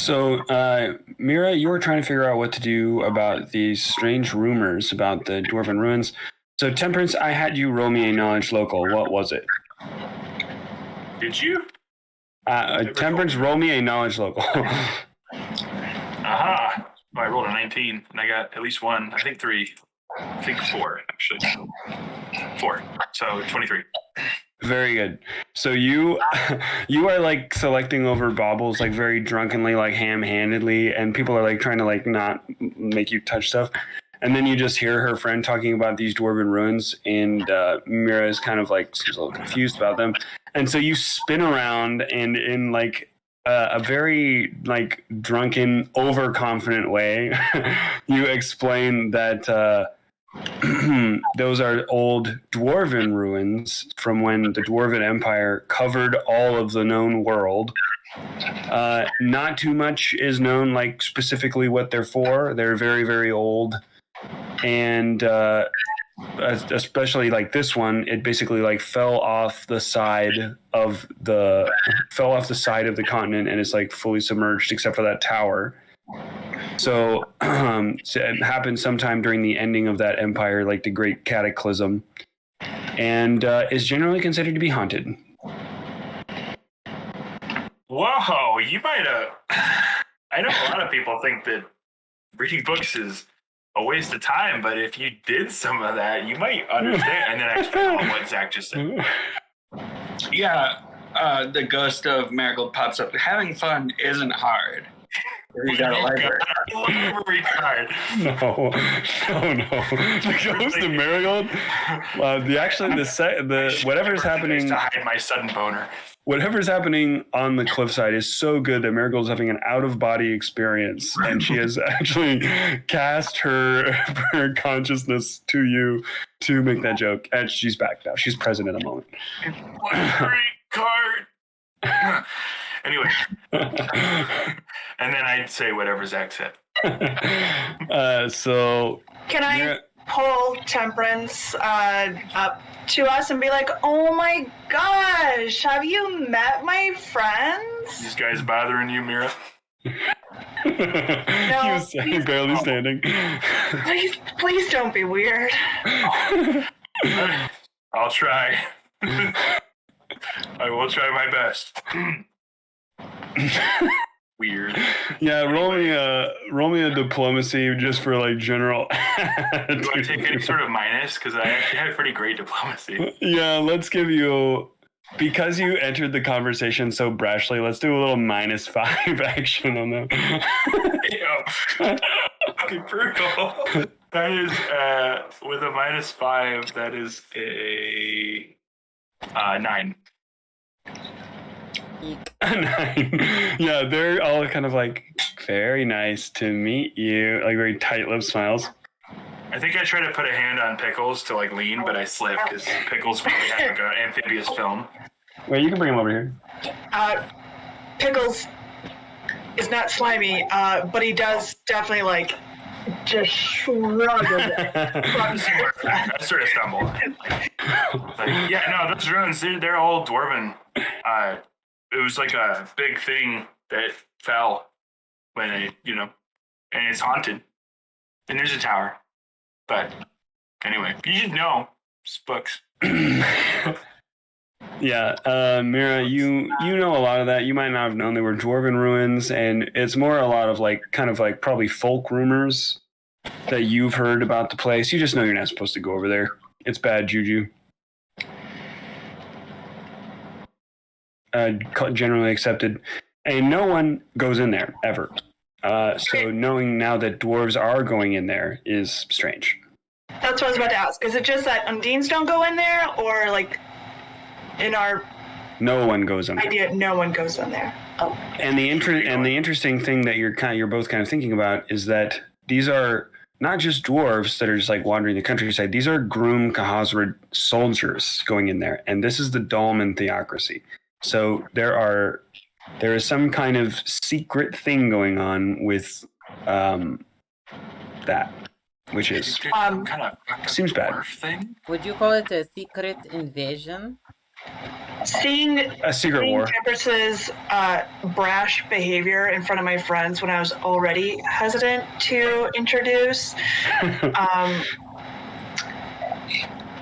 So, Mira, you were trying to figure out what to do about these strange rumors about the dwarven ruins. So, Temperance, I had you roll me a knowledge local. What was it? Did you? Temperance, roll me a knowledge local. Aha! Well, I rolled a 19, and I got at least one. I think 3. I think 4, actually. 4. So 23. Very good. So you are like selecting over baubles like very drunkenly, like ham-handedly, and people are like trying to like not make you touch stuff. And then you just hear her friend talking about these dwarven ruins, and Mira is kind of like seems a little confused about them. And so you spin around and in like a very like drunken, overconfident way, you explain that those are old dwarven ruins from when the Dwarven Empire covered all of the known world. Not too much is known, like specifically what they're for. They're very, very old, and especially like this one, it basically like fell off the side of the continent, and it's like fully submerged except for that tower. So it happened sometime during the ending of that empire, like the Great Cataclysm, and is generally considered to be haunted. Whoa, you might have. I know a lot of people think that reading books is a waste of time, but if you did some of that, you might understand. And then I explain what Zach just said. Yeah, the ghost of Marigold pops up. Having fun isn't hard. You got a library. Library card. No. The ghost of Marigold. Whatever's happening to hide my sudden boner. Whatever's happening on the cliffside is so good that Marigold's having an out-of-body experience, and she has actually cast her consciousness to you to make that joke, and she's back now. She's present in the moment. Library card. Anyway, and then I'd say whatever Zach said. So can I pull Temperance up to us and be like, "Oh my gosh, have you met my friends?" These guys bothering you, Mira? No, he's barely standing. Please don't be weird. I'll try. I will try my best. Weird. Yeah, roll me a diplomacy just for like general. Do I take any sort of minus? Because I actually had a pretty great diplomacy. Yeah, let's give you, because you entered the conversation so brashly, let's do a little -5 action on that. Okay, brutal. That is with a -5. That is a 9. 9. Yeah, they're all kind of like, very nice to meet you, like very tight-lipped smiles. I think I tried to put a hand on Pickles to like lean, but I slipped because Pickles really has like an amphibious film. Wait, you can bring him over here. Pickles is not slimy, but he does definitely like just shrug a bit. I sort of stumbled. Like, yeah, no, those ruins, they're all dwarven. It was like a big thing that fell when it, and it's haunted. And there's a tower. But anyway, you should know. It's books. Yeah, Mira, you know a lot of that. You might not have known they were dwarven ruins, and it's more a lot of like kind of like probably folk rumors that you've heard about the place. You just know you're not supposed to go over there. It's bad juju. Generally accepted, and no one goes in there ever. So knowing now that dwarves are going in there is strange. That's what I was about to ask. Is it just that Undines don't go in there, or like in our no one goes in there? Idea, no one goes in there. Oh. And the interesting thing that you're both kind of thinking about is that these are not just dwarves that are just like wandering the countryside. These are Groom Kahazred soldiers going in there, and this is the Dolmen theocracy. So there is some kind of secret thing going on with that, which is kind of seems bad. Thing? Would you call it a secret invasion? Seeing A secret war. Temperance's brash behavior in front of my friends when I was already hesitant to introduce.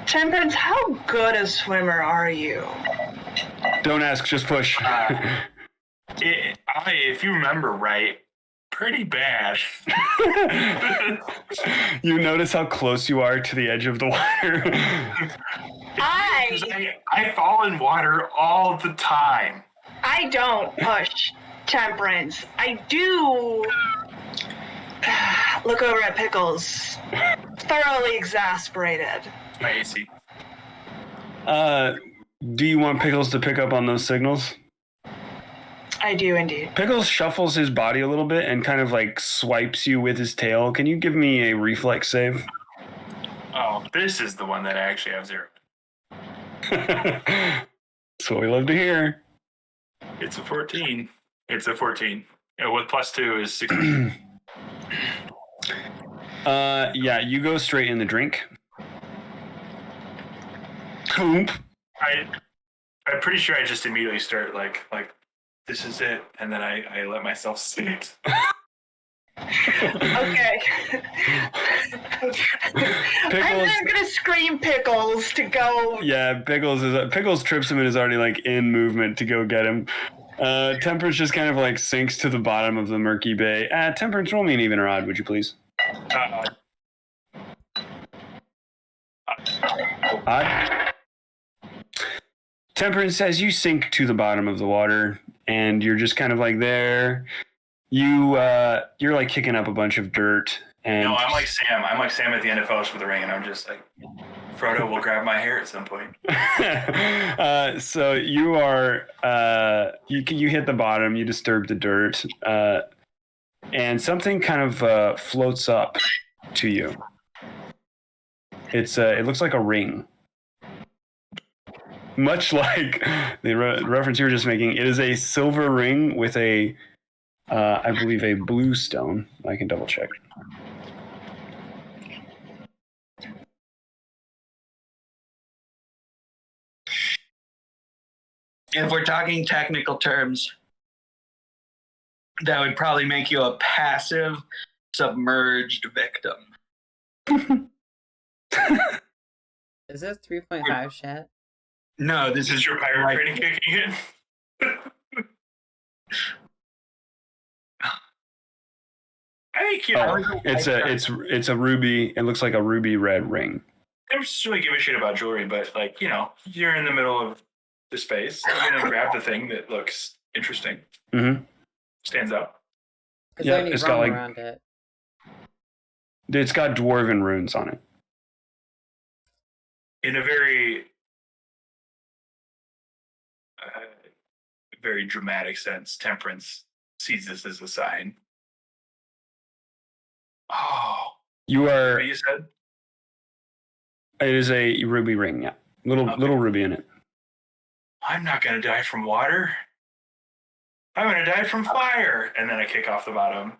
Temperance, how good a swimmer are you? Don't ask, just push. If you remember right, pretty bad. You notice how close you are to the edge of the water. I fall in water all the time. I don't push Temperance. I do look over at Pickles, thoroughly exasperated. My AC. Do you want Pickles to pick up on those signals? I do indeed. Pickles shuffles his body a little bit and kind of like swipes you with his tail. Can you give me a reflex save? Oh, this is the one that I actually have 0. That's what we love to hear. It's a 14. It's a 14. With +2 is 16. Yeah, you go straight in the drink. Coomp. I'm pretty sure I just immediately start like this is it, and then I let myself sit. Okay. I'm then gonna scream Pickles to go. Yeah, Pickles trips him and is already like in movement to go get him. Temperance just kind of like sinks to the bottom of the murky bay. Temperance, roll me an even or odd, would you please? Odd. Temperance, as you sink to the bottom of the water, and you're just kind of like there. You're like kicking up a bunch of dirt. And no, I'm like Sam. I'm like Sam at the end of Fellowship of the Ring, and I'm just like, Frodo will grab my hair at some point. So you are you hit the bottom. You disturb the dirt, and something kind of floats up to you. It looks like a ring. Much like the reference you were just making, it is a silver ring with a, I believe, a blue stone. I can double check. If we're talking technical terms, that would probably make you a passive submerged victim. Is this 3.5 chat? No, this is your pirate training kicking in. I think it's a ruby. It looks like a ruby red ring. I don't just really give a shit about jewelry, but like you're in the middle of the space. You're gonna grab the thing that looks interesting. Mm-hmm. Stands out. Is there any rum around it? It's got dwarven runes on it. In a very very dramatic sense, Temperance sees this as a sign. Oh, you are. What you said? It is a ruby ring, yeah. Little ruby in it. I'm not gonna die from water. I'm gonna die from fire, and then I kick off the bottom.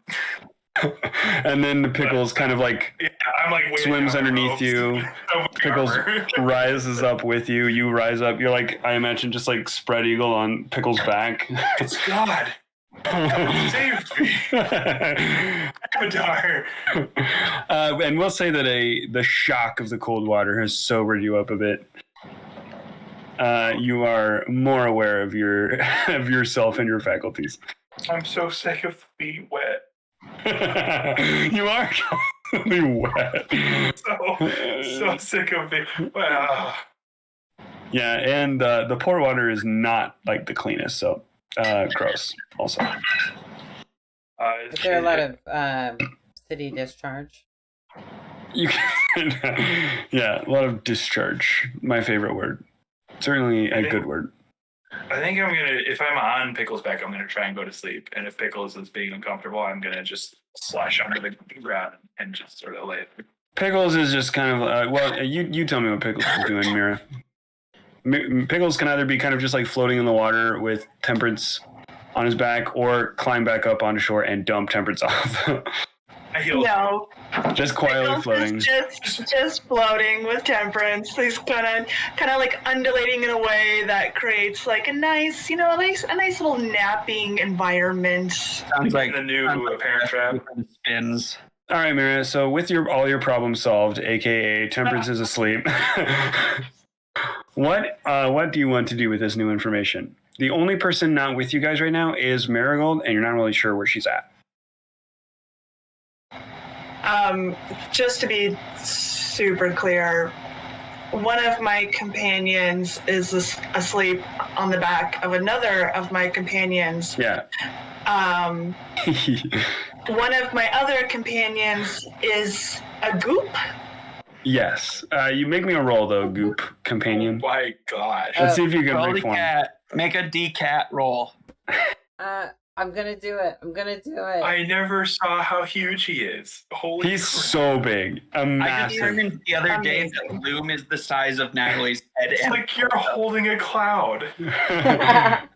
And then the Pickles kind of like I'm like swims underneath you. Pickles rises up with you. You rise up. You're like, I imagine, just like spread eagle on Pickles' back. It's God. Saved me. Avatar. And we'll say that the shock of the cold water has sobered you up a bit. You are more aware of yourself and your faculties. I'm so sick of being wet. You are totally wet. So sick of being wet. Yeah, and the pour water is not like the cleanest, so gross also. Is there a lot of city discharge? You can, yeah, a lot of discharge. My favorite word. Certainly a good word. I think I'm gonna, if I'm on Pickles' back, I'm gonna try and go to sleep. And if Pickles is being uncomfortable, I'm gonna just slash under the ground and just sort of lay it. Pickles is just kind of well. You tell me what Pickles is doing, Mira. Pickles can either be kind of just like floating in the water with Temperance on his back, or climb back up onto shore and dump Temperance off. I heal. No, Just quietly Pickles floating. is just floating with Temperance. He's kind of like undulating in a way that creates like a nice, a nice little napping environment. Sounds like the new Parent Trap. Spins. All right, Mira. So with all your problems solved, aka Temperance is asleep. What do you want to do with this new information? The only person not with you guys right now is Marigold, and you're not really sure where she's at. Just to be super clear, one of my companions is asleep on the back of another of my companions. Yeah. One of my other companions is a goop. Yes. You make me a roll, though, Goop Companion. Oh my gosh. Let's see if you can Roll make the one. cat. Make a D-cat roll. I'm gonna do it. I never saw how huge he is. Holy He's crap. so big. A I just massive. learned the other day that Loom is the size of Natalie's head. It's like you're holding a cloud.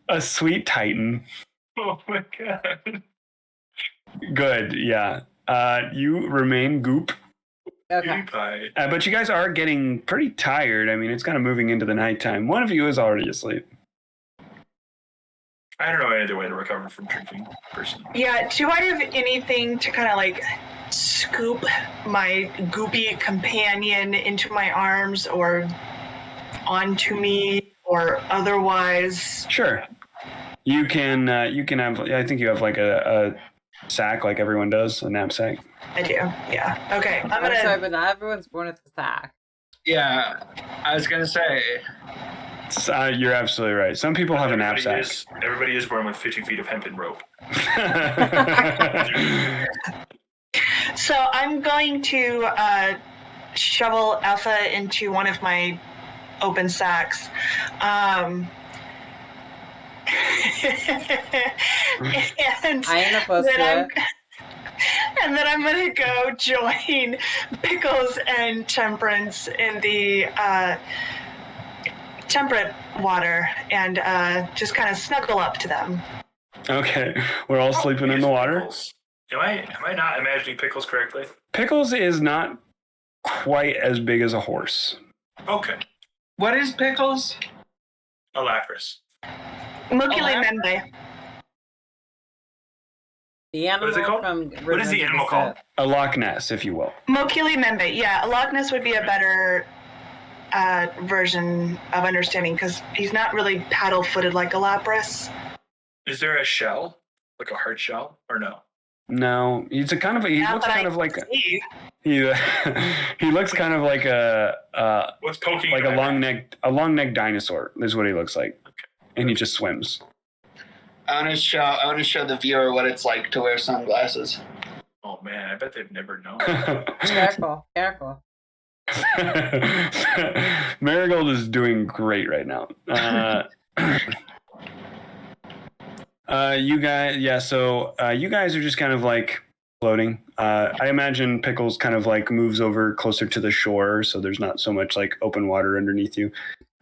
A sweet titan. Oh my god. Good, yeah. You remain Goop. Okay. PewDiePie. But you guys are getting pretty tired. I mean, it's kind of moving into the nighttime. One of you is already asleep. I don't know any other way to recover from drinking, personally. Yeah, do I have anything to kind of like scoop my goopy companion into my arms or onto me or otherwise? Sure. You can have, I think you have like a sack like everyone does, a knapsack. I do, yeah. Okay, I'm I'm sorry, gonna. but not everyone's born with a sack. Yeah, I was gonna say. You're absolutely right. Some people have a knapsack. Everybody is born with 50 feet of hempen rope. So I'm going to shovel Effa into one of my open sacks. And I ain't opposed to then it. and then I'm gonna go join Pickles and Temperance in the temperate water and just kind of snuggle up to them. Okay, we're all sleeping in the water. Pickles. Am I not imagining Pickles correctly? Pickles is not quite as big as a horse. Okay. What is Pickles? A Lapras. Mokile Oh, Membe. The animal What is it called? from What is the animal called? A Loch Ness, if you will. Mokile Membe, yeah. A Loch Ness would be a better version of understanding because he's not really paddle-footed like a Lapras. Is there a shell? Like a hard shell? Or no? No, he looks kind of like see. he looks kind of like What's poking? like your a eye? long necked dinosaur is what he looks like, and he just swims. I want to show the viewer what it's like to wear sunglasses. Oh man, I bet they've never known. Careful. Marigold is doing great right now. You guys, yeah. So you guys are just kind of like floating. I imagine Pickles kind of like moves over closer to the shore, so there's not so much like open water underneath you.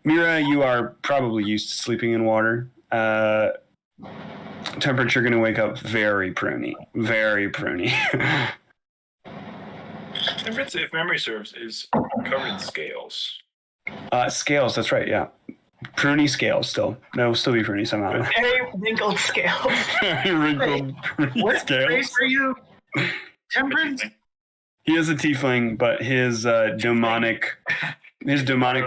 Mira, you are probably used to sleeping in water. Temperature going to wake up very pruny. Temperance, if memory serves, is covered in scales. Scales, that's right, yeah. Pruny scales still. No, still be pruny somehow. Very wrinkled scales. Very wrinkled pruny What scales. race are you? Temperance? He is a tiefling, but his demonic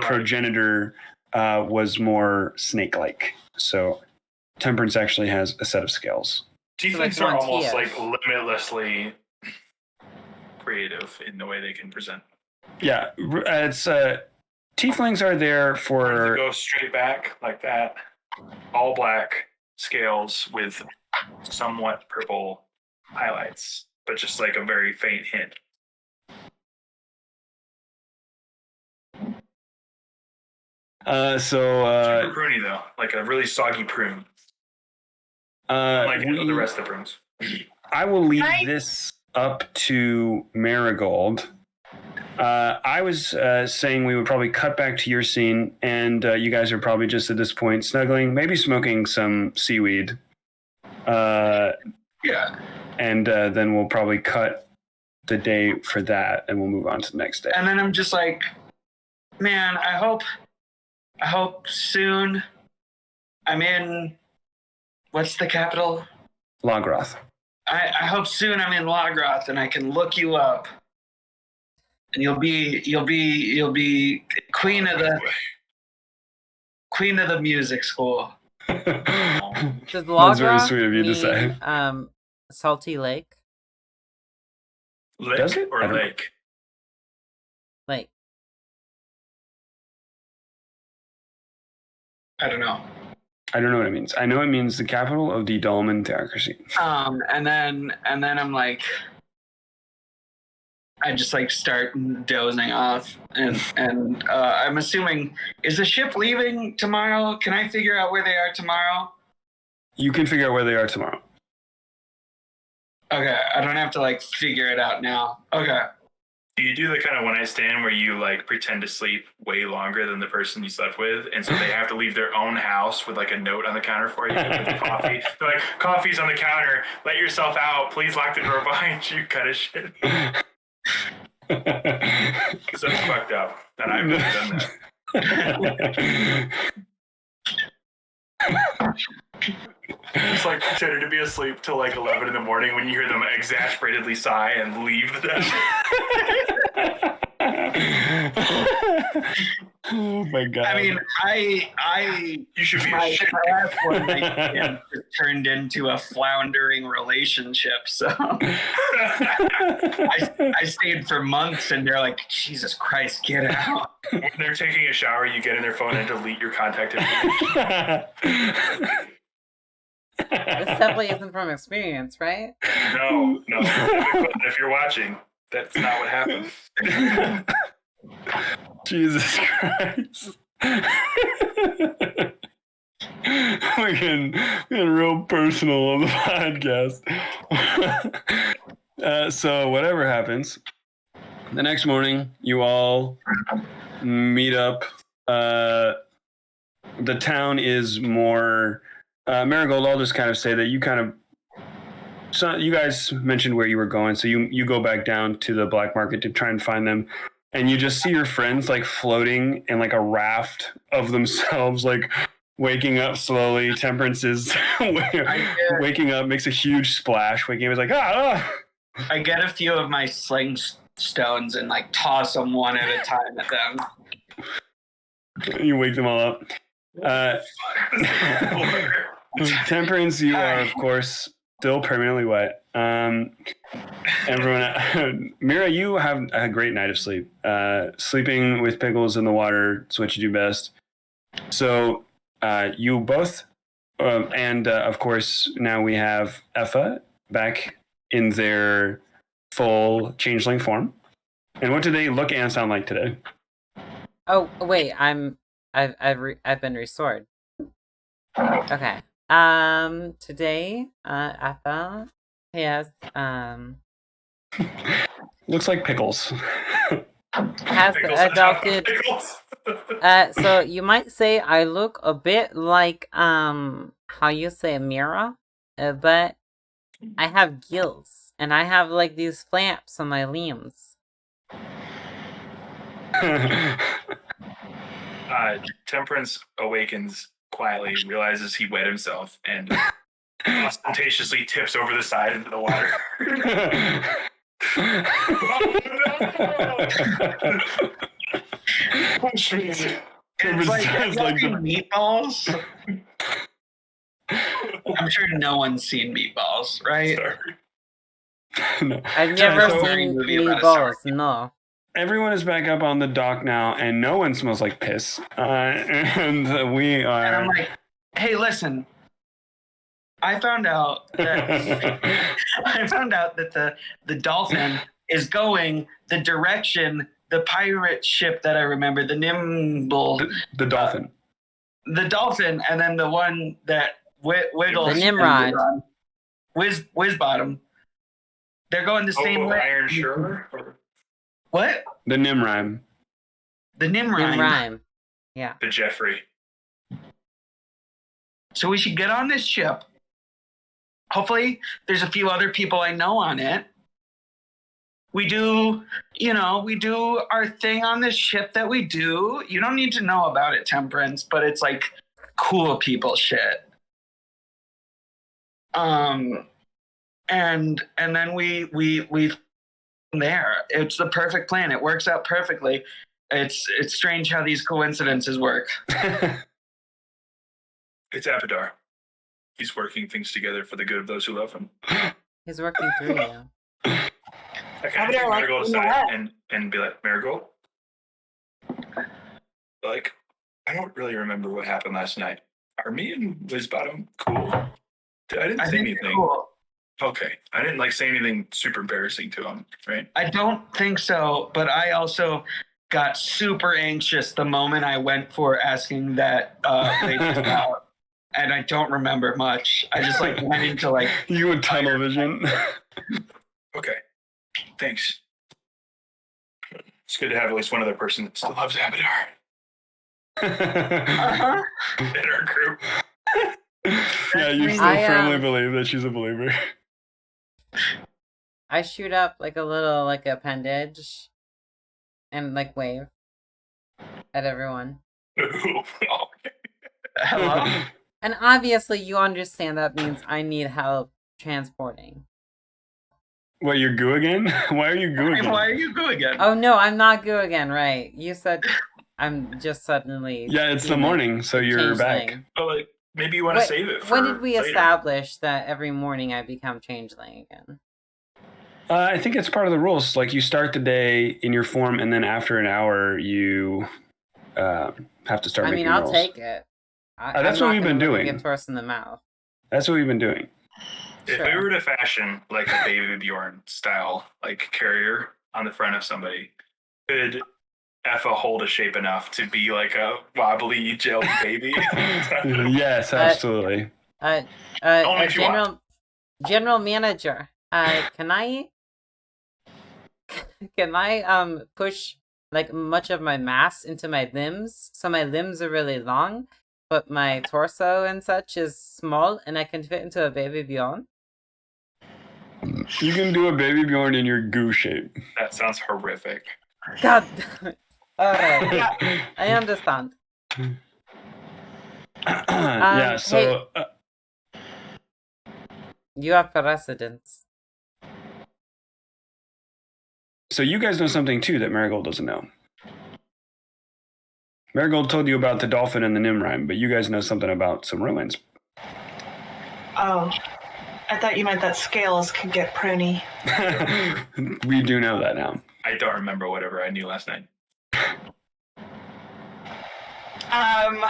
progenitor was more snake-like. So Temperance actually has a set of scales. Tieflings So like are almost Montia. like limitlessly creative in the way they can present. Yeah, it's tieflings are there Ones that for go straight back like that, all black scales with somewhat purple highlights, but just like a very faint hint. Super pruny though, like a really soggy prune, like the rest of the prunes. I will leave this up to Marigold. I was saying we would probably cut back to your scene, and you guys are probably just at this point snuggling, maybe smoking some seaweed. Yeah. And then we'll probably cut the day for that, and we'll move on to the next day. And then I'm just like, man, I hope soon I'm in, what's the capital? Logroth. I hope soon I'm in Logroth and I can look you up, and you'll be queen of the music school. Does That's very Logroth sweet of you to say. mean, salty lake? Lick Does it? I or don't- lake? Lake. I don't know. I don't know what it means. I know it means the capital of the Dolmen theocracy. And then I'm like, I just like start dozing off, and I'm assuming, is the ship leaving tomorrow? Can I figure out where they are tomorrow? You can figure out where they are tomorrow. Okay, I don't have to like figure it out now. Okay. Do you do the kind of one night stand where you like pretend to sleep way longer than the person you slept with, and so they have to leave their own house with like a note on the counter for you with the coffee? They're like, "Coffee's on the counter. Let yourself out. Please lock the door behind you." Kind of shit. Because that's fucked up, and I've never done that. It's like pretending to be asleep till like 11 in the morning when you hear them exasperatedly sigh and leave the desk. Oh my god. I mean, You should be my ashamed. last one night stand turned into a floundering relationship. So I stayed for months, and they're like, Jesus Christ, get out. When they're taking a shower, you get in their phone and delete your contact information. This definitely isn't from experience, right? No. If you're watching, that's not what happened. Jesus Christ. We're getting real personal on the podcast. So whatever happens, the next morning you all meet up. The town is more Marigold. I'll just kind of say that you guys mentioned where you were going, so you go back down to the black market to try and find them, and you just see your friends like floating in like a raft of themselves, like waking up slowly. Temperance is waking up, makes a huge splash, waking up, is like I get a few of my sling stones and like toss them one at a time at them. You wake them all up. Temperance, you are of course still permanently wet. Everyone, Mira, you have a great night of sleep. Sleeping with pickles in the water is what you do best. So you both, and of course now we have Effa back in their full changeling form. And what do they look and sound like today? Oh wait, I've been restored. Okay. Today, Effa has Looks like pickles. has Pickles and adopted. pickles. So you might say I look a bit like how you say Mira, but I have gills and I have like these flaps on my limbs. Temperance awakens quietly, realizes he wet himself, and ostentatiously tips over the side into the water. It's like, have y'all seen Meatballs? I'm sure no one's seen Meatballs, right? Sorry. No. I've never so seen movie about a meatballs. No. Everyone is back up on the dock now, and no one smells like piss. And we And are. I'm like, hey, listen. I found out that the dolphin is going the direction the pirate ship that I remember, the Nimble, The dolphin. the dolphin, and then the one that wiggles, The Nimrod. Whiz bottom. They're going the same way. Iron Shore? What? The Nimrime. The Nimrime. Rhyme. Yeah. The Jeffrey. So we should get on this ship. Hopefully, there's a few other people I know on it. we do, we do our thing on this ship that we do. You don't need to know about it, Temperance, but it's like cool people shit. And then we there. It's the perfect plan. It works out perfectly. It's strange how these coincidences work. It's Abadar. He's working things together for the good of those who love him. He's working through you. I kind of take Marigold aside and be like, Marigold, like, I don't really remember what happened last night. Are me and Lizbottom cool? I didn't say anything. Cool. Okay. I didn't say anything super embarrassing to him, right? I don't think so, but I also got super anxious the moment I went for asking that lady out. And I don't remember much. I just went into you and tunnel vision. Okay. Thanks. It's good to have at least one other person that still loves Abadar. In our group. Yeah, you still firmly believe that she's a believer. I shoot up a little appendage and wave at everyone. Hello? And obviously you understand that means I need help transporting. What, you're goo again? Why are you goo again? Why are you goo again? Oh no, I'm not goo again, right? You said I'm just suddenly... Yeah, it's the morning, so you're back. Oh, maybe you want to save it for when did we later. establish that every morning I become changeling again? I think it's part of the rules. You start the day in your form, and then after an hour, you have to start making rolls. I'll take it. That's what we've been doing. Get first in the mouth. That's what we've been doing. If we were to fashion a Baby Bjorn style carrier on the front of somebody, could Effa hold a shape enough to be a wobbly gel baby? Yes, absolutely. General manager, can I push much of my mass into my limbs, so my limbs are really long, but my torso and such is small, and I can fit into a Baby Bjorn? You can do a Baby Bjorn in your goo shape. That sounds horrific. God damn it. Alright. I understand. Yeah, so... Hey, you have precedence. So you guys know something, too, that Marigold doesn't know. Marigold told you about the dolphin and the Nimrime, but you guys know something about some ruins. Oh, I thought you meant that scales could get pruny. We do know that now. I don't remember whatever I knew last night. I'm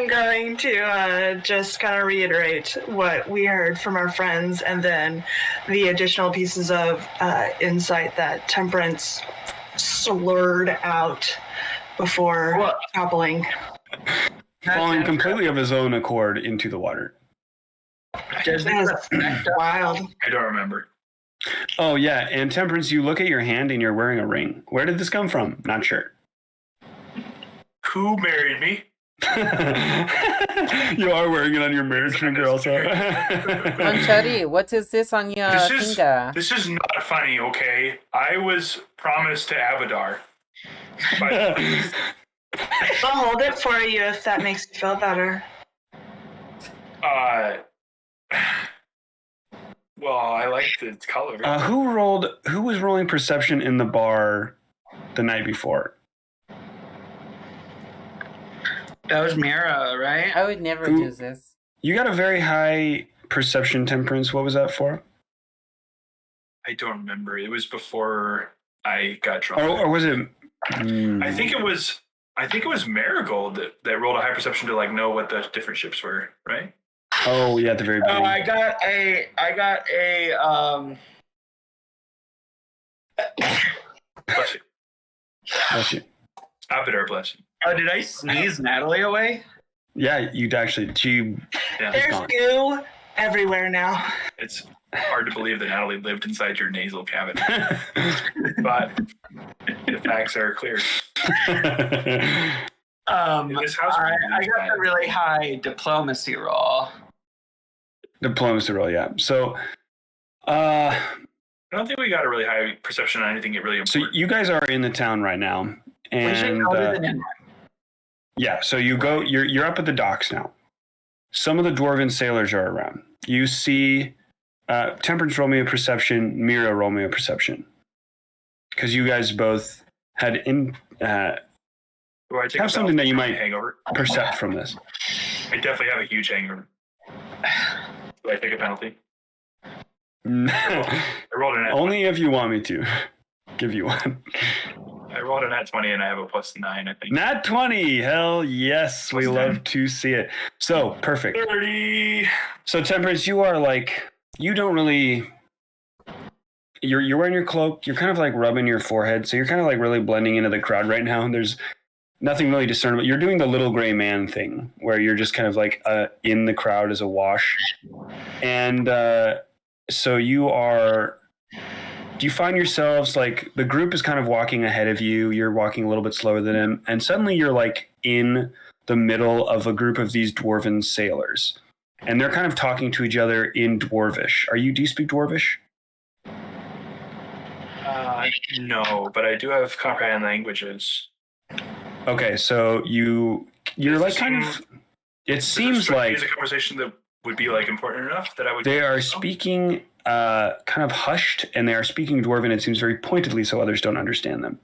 going to just kind of reiterate what we heard from our friends, and then the additional pieces of insight that Temperance slurred out before toppling. Falling completely of his own accord into the water. That's wild. I don't remember. Oh, yeah, and Temperance, you look at your hand and you're wearing a ring. Where did this come from? Not sure. Who married me? You are wearing it on your marriage finger also. Manchari, what is this on your finger? This is not funny, okay? I was promised to Abadar. I'll hold it for you if that makes you feel better. Well, I like the color. Who was rolling perception in the bar the night before? That was Mira, right? I would never do this. You got a very high perception, Temperance. What was that for? I don't remember. It was before I got drunk. Or was it? I think it was Marigold that rolled a high perception to know what the different ships were, right? Oh yeah, at the very beginning. I got a Bless you. Bless you. Abadar, bless you. Oh, did I sneeze Nataliy away? Yeah, you'd actually. There's goo everywhere now. It's hard to believe that Nataliy lived inside your nasal cavity, but the facts are clear. I got a really high diplomacy roll. Diplomacy roll, yeah. So, I don't think we got a really high perception on anything really important. so you guys are in the town right now, We should and call it an yeah. So you go. You're up at the docks now. Some of the dwarven sailors are around. You see, Temperance, roll me a perception. Mira, roll me a perception, because you guys both had Do I take have a something that you penalty might for my hangover? percept from this. I definitely have a huge hangover. Do I take a penalty? I rolled a nat. Only if you want me to give you one. I rolled a nat 20 and I have a +9, I think. Nat 20. Hell yes, we Plus love 10. to see it. So perfect. 30. So Temperance, you are like, you don't really. You're wearing your cloak. You're kind of like rubbing your forehead, so you're kind of like really blending into the crowd right now. There's nothing really discernible. You're doing the little gray man thing, where you're just kind of like in the crowd as a wash, and so you are. Do you find yourselves like the group is kind of walking ahead of you? You're walking a little bit slower than them, and suddenly you're like in the middle of a group of these dwarven sailors, and they're kind of talking to each other in Dwarvish. Do you speak Dwarvish? No, but I do have comprehend languages. Okay, so you're like kind of. It seems like is a conversation that would be like important enough that I would. they are speaking kind of hushed, and they are speaking Dwarven. It seems very pointedly, so others don't understand them.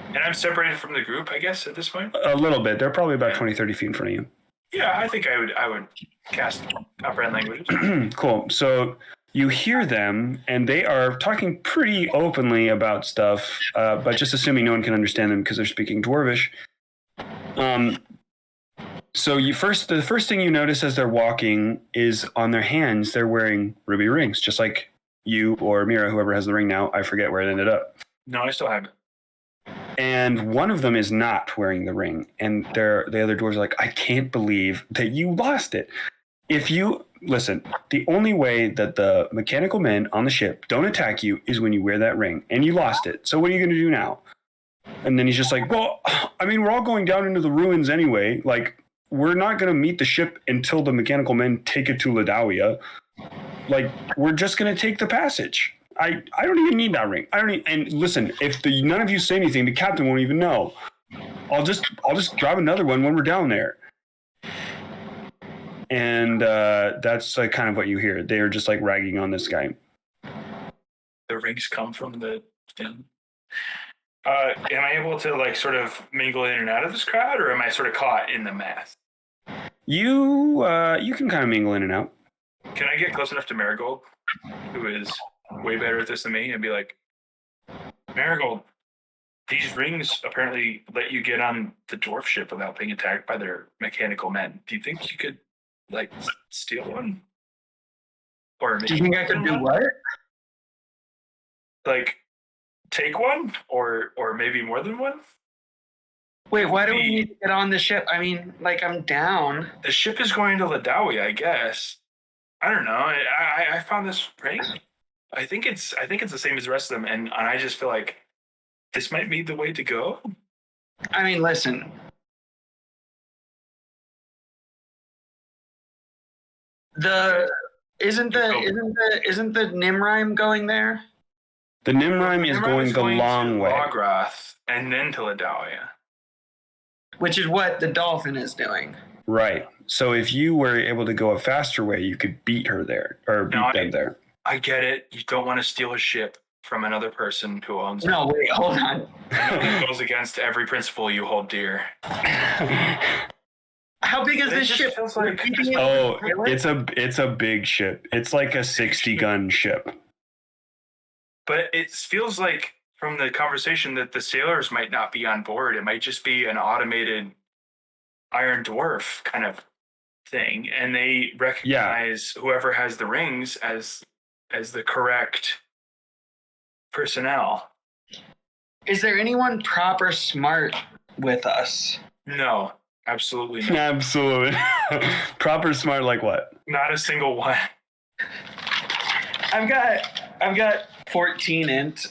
And I'm separated from the group, I guess, at this point. A little bit. They're probably about 20, 30 feet in front of you. Yeah, I think I would cast comprehend languages. Cool. So you hear them, and they are talking pretty openly about stuff, but just assuming no one can understand them because they're speaking Dwarvish. So the first thing you notice as they're walking is on their hands they're wearing ruby rings, just like you or Mira, whoever has the ring now. I forget where it ended up. No, I still have it. And one of them is not wearing the ring, and the other dwarves are like, I can't believe that you lost it. If you listen, the only way that the mechanical men on the ship don't attack you is when you wear that ring, and you lost it. So what are you going to do now? And then he's just like, well, I mean, we're all going down into the ruins anyway. Like, we're not going to meet the ship until the mechanical men take it to Ladawia. Like, we're just going to take the passage. I don't even need that ring. And listen, if none of you say anything, the captain won't even know. I'll just grab another one when we're down there. And that's like kind of what you hear. They are just like ragging on this guy. The rings come from the thing. Am I able to like sort of mingle in and out of this crowd, or am I sort of caught in the mass? You can kind of mingle in and out. Can I get close enough to Marigold, who is way better at this than me, and be like, Marigold, these rings apparently let you get on the dwarf ship without being attacked by their mechanical men. Do you think you could like steal one? Or Do you think I could do what? Like take one, or maybe more than one? Wait, why do we need to get on the ship? I mean, like, I'm down. The ship is going to Ladawi, I guess. I don't know. I found this ring. I think it's the same as the rest of them, and I just feel like this might be the way to go. I mean, listen. Isn't the Nimrime going there? The Nimrime is going the long way. Lograth and then to Ladawia. Which is what the dolphin is doing. Right. So if you were able to go a faster way, you could beat her there, or beat them there. I get it. You don't want to steal a ship from another person who owns it. No, wait, hold on. I know that goes against every principle you hold dear. How big is this ship? Like, it's a big ship. It's like a 60-gun ship. But it feels like from the conversation that the sailors might not be on board. It might just be an automated Iron Dwarf kind of thing, and they recognize whoever has the rings as the correct personnel. Is there anyone proper smart with us? No, absolutely not. Absolutely. Proper smart like what? Not a single one. I've got 14 int.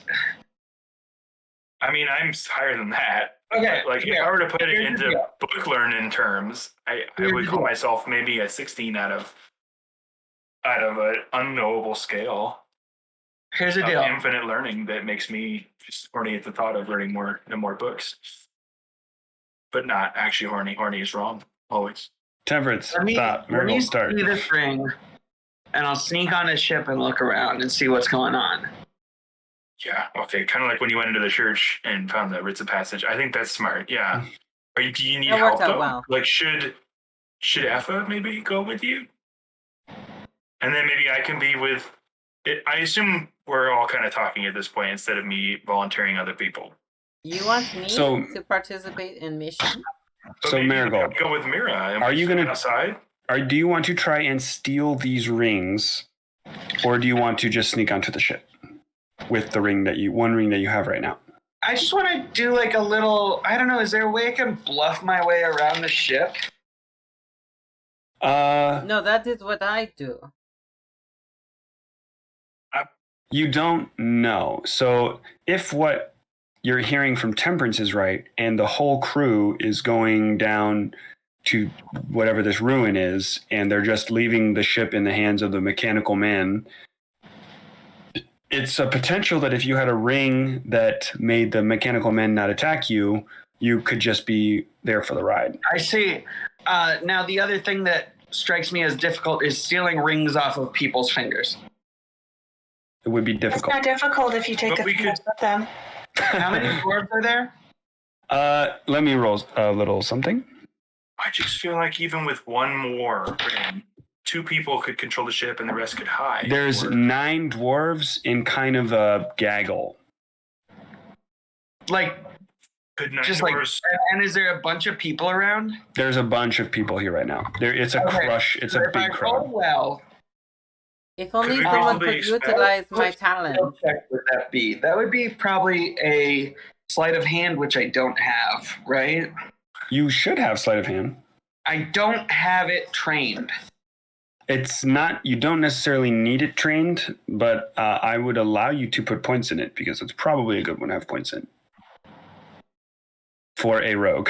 I mean, I'm higher than that. Okay. Like, if I were to put it into book learning terms, I would call myself maybe a 16 out of out of an unknowable scale Here's the of deal. infinite learning that makes me just horny at the thought of learning more and more books. But not actually horny. Horny is wrong, always. Temperance, Let me stop. Marigold, start. see this ring, and I'll sneak on a ship and look around and see what's going on. Yeah, okay. Kind of like when you went into the church and found the rites of passage. I think that's smart. Yeah. Do you need That help worked out though? well. Like, should Effa maybe go with you? And then maybe I can be with it. I assume we're all kind of talking at this point instead of me volunteering other people. You want me So- to participate in mission? But So maybe Marigold, go with Mira. And are you gonna- outside? do you want to try and steal these rings, or do you want to just sneak onto the ship with the one ring that you have right now? I just want to do like a little. I don't know. Is there a way I can bluff my way around the ship? No, that is what I do. You don't know. So if what you're hearing from Temperance is right, and the whole crew is going down to whatever this ruin is, and they're just leaving the ship in the hands of the mechanical man, it's a potential that if you had a ring that made the mechanical men not attack you, you could just be there for the ride. I see. Now the other thing that strikes me as difficult is stealing rings off of people's fingers. It would be It's difficult. not difficult if you take But the we could- things with them. How many dwarves are there? Let me roll a little something. I just feel like even with one more ring, 2 people could control the ship and the rest could hide. There's Or- 9 dwarves in kind of a gaggle. Like, could 9 just like, dwarves- and is there a bunch of people around? There's a bunch of people here right now. It's a Okay. crush. It's So a if I big roll crowd. well, If only we someone probably could expect- utilize my What talent. skill check would that be? That would be probably a sleight of hand, which I don't have, right? You should have sleight of hand. I don't have it trained. It's not. You don't necessarily need it trained, but I would allow you to put points in it because it's probably a good one to have points in for a rogue.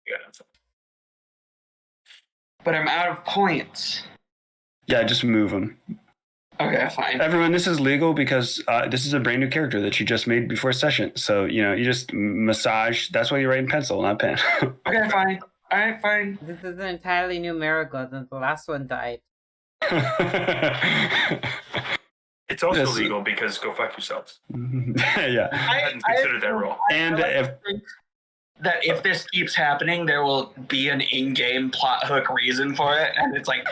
Yeah. But I'm out of points. Yeah, just move them. Okay, fine. Everyone, this is legal because this is a brand new character that you just made before session. So you just massage. That's why you write in pencil, not pen. Okay, fine. All right, fine. This is an entirely new Marigold, and the last one died. It's also Yes. legal because go fuck yourselves. Yeah. I hadn't considered that rule. And That if this keeps happening, there will be an in-game plot hook reason for it, and it's like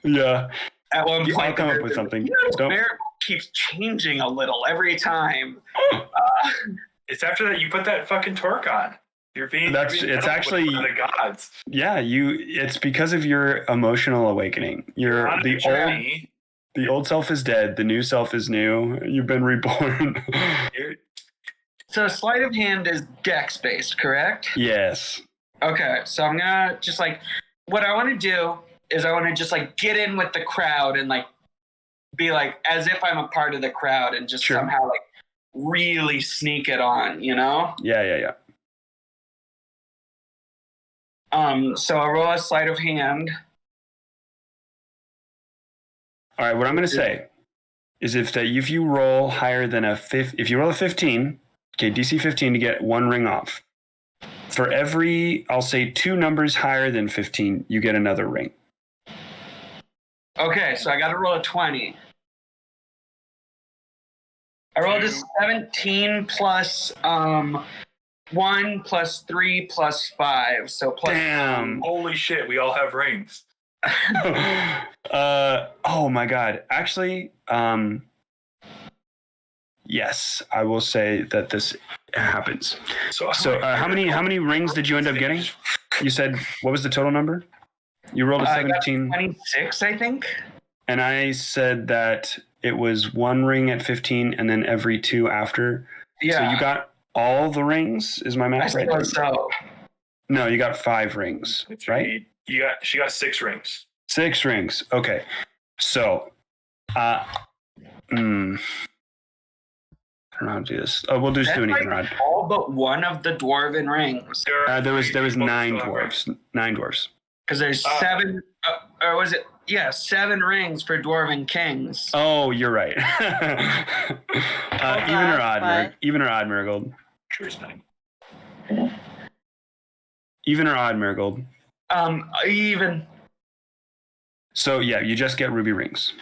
yeah, at one I'll point come up with something. this Don't- variable keeps changing a little every time. It's after that you put that fucking torque on. You're being. That's- you're being it's meddled with actually- the gods. Yeah, it's because of your emotional awakening. You're on a The journey. old self is dead. The new self is new. You've been reborn. You're- So sleight of hand is dex based, correct? Yes. Okay, so I'm gonna just like what I want to do is I want to just like get in with the crowd and like be like as if I'm a part of the crowd and just Sure. somehow like really sneak it on, you know? Yeah. So I'll roll a sleight of hand. All right. What I'm going to say is if you roll higher than if you roll a 15, okay, DC 15 to get 1 ring off. For every, I'll say 2 numbers higher than 15, you get another ring. Okay, so I got to roll a 20. I rolled a 17 plus 1 plus 3 plus 5, so plus. Damn. Holy shit! We all have rings. Oh my God. Actually, yes, I will say that this happens. So how many rings did you end up getting? You said, what was the total number? You rolled a I got 17. 26, I think. And I said that it was 1 ring at 15 and then every 2 after. Yeah. So you got all the rings? Is my I math right? suppose so. No, you got 5 rings, right? She got 6 rings. 6 rings. Okay. So, I don't know how to do this. Oh, we'll just That's do an like even rod. all but one of the dwarven rings. There was 9 people dwarves. 9 dwarves. Because there's Oh. 7, or was it? Yeah, 7 rings for dwarven kings. Oh, you're right. Even or odd, even or odd, Marigold. Sure, it's not. Even or odd, Marigold. Even. So yeah, you just get ruby rings.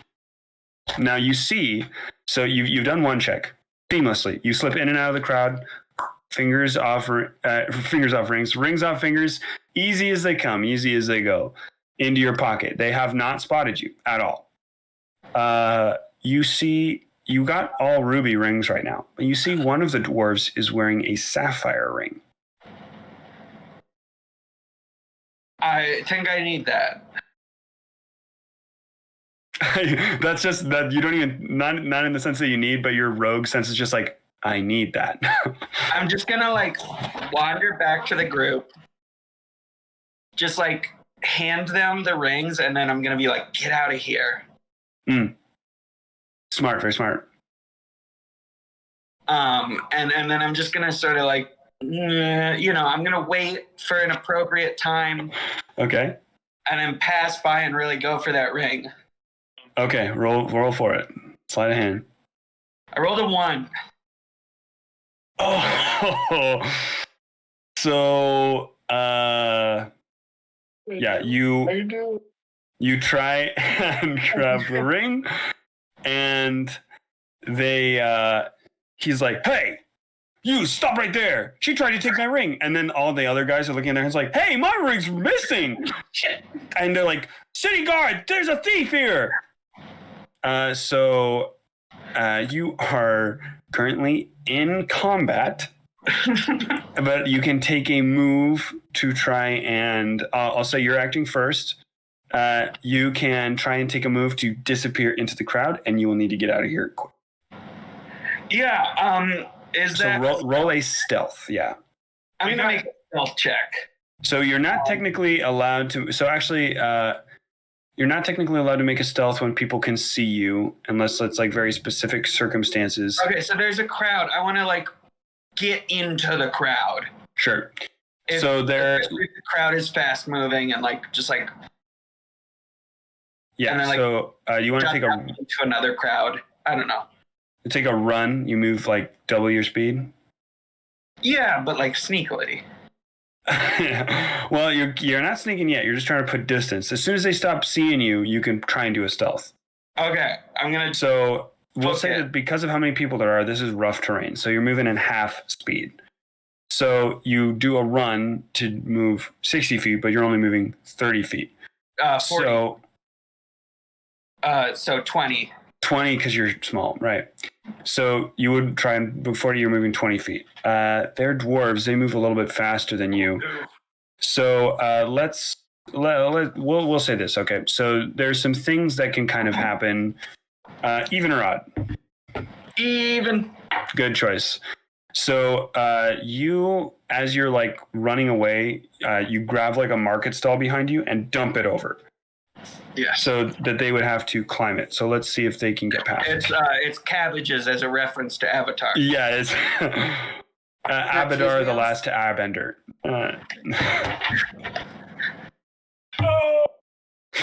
Now you see, so you've done one check seamlessly. You slip in and out of the crowd, fingers off rings, rings off fingers, easy as they come, easy as they go, into your pocket. They have not spotted you at all. You see, you got all ruby rings right now, but you see one of the dwarves is wearing a sapphire ring. I think I need that. That's just that you don't even not in the sense that you need, but your rogue sense is just like, I need that. I'm just gonna like wander back to the group, just like hand them the rings, and then I'm gonna be like, get out of here. Smart, very smart. And then I'm just gonna sort of like, I'm gonna wait for an appropriate time. Okay. And then pass by and really go for that ring. Okay, roll for it. Slide a hand. I rolled a 1. Oh, so yeah, you try and grab the ring, and he's like, "Hey, you stop right there! She tried to take my ring." And then all the other guys are looking at their hands like, "Hey, my ring's missing!" And they're like, "City guard, there's a thief here!" So you are currently in combat, but you can take a move to try and, I'll say you're acting first. You can try and take a move to disappear into the crowd, and you will need to get out of here quick. Yeah, roll a stealth, yeah. I'm going to make a stealth check. So you're not technically allowed to, you're not technically allowed to make a stealth when people can see you, unless it's like very specific circumstances. Okay, so there's a crowd. I want to like get into the crowd. Sure. If the crowd is fast moving and like just like. Yeah. Then, like, so you want to take into another crowd? I don't know. Take a run. You move like double your speed. Yeah, but like sneakily. Well, you're not sneaking yet. You're just trying to put distance. As soon as they stop seeing you, you can try and do a stealth. Okay, I'm gonna. So we'll say that because of how many people there are, this is rough terrain. So you're moving in half speed. So you do a run to move 60 feet, but you're only moving 30 feet. 40. So 20. 20 because you're small, right? So you would try and before you're moving 20 feet. They're dwarves; they move a little bit faster than you. So we'll say this. Okay, so there's some things that can kind of happen. Even or odd? Even. Good choice. So you, as you're like running away, you grab like a market stall behind you and dump it over. Yeah. So that they would have to climb it. So let's see if they can get past it. It's cabbages as a reference to Avatar. Yeah, it's Abadar, the last Airbender.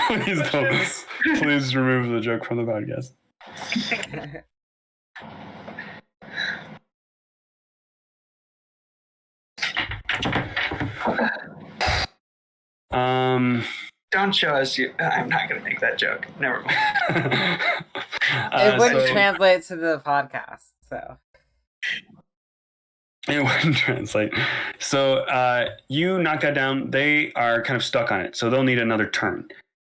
Please remove the joke from the podcast. Don't show us you. I'm not going to make that joke. Never mind. It wouldn't translate to the podcast, so. It wouldn't translate. So you knock that down. They are kind of stuck on it, so they'll need another turn.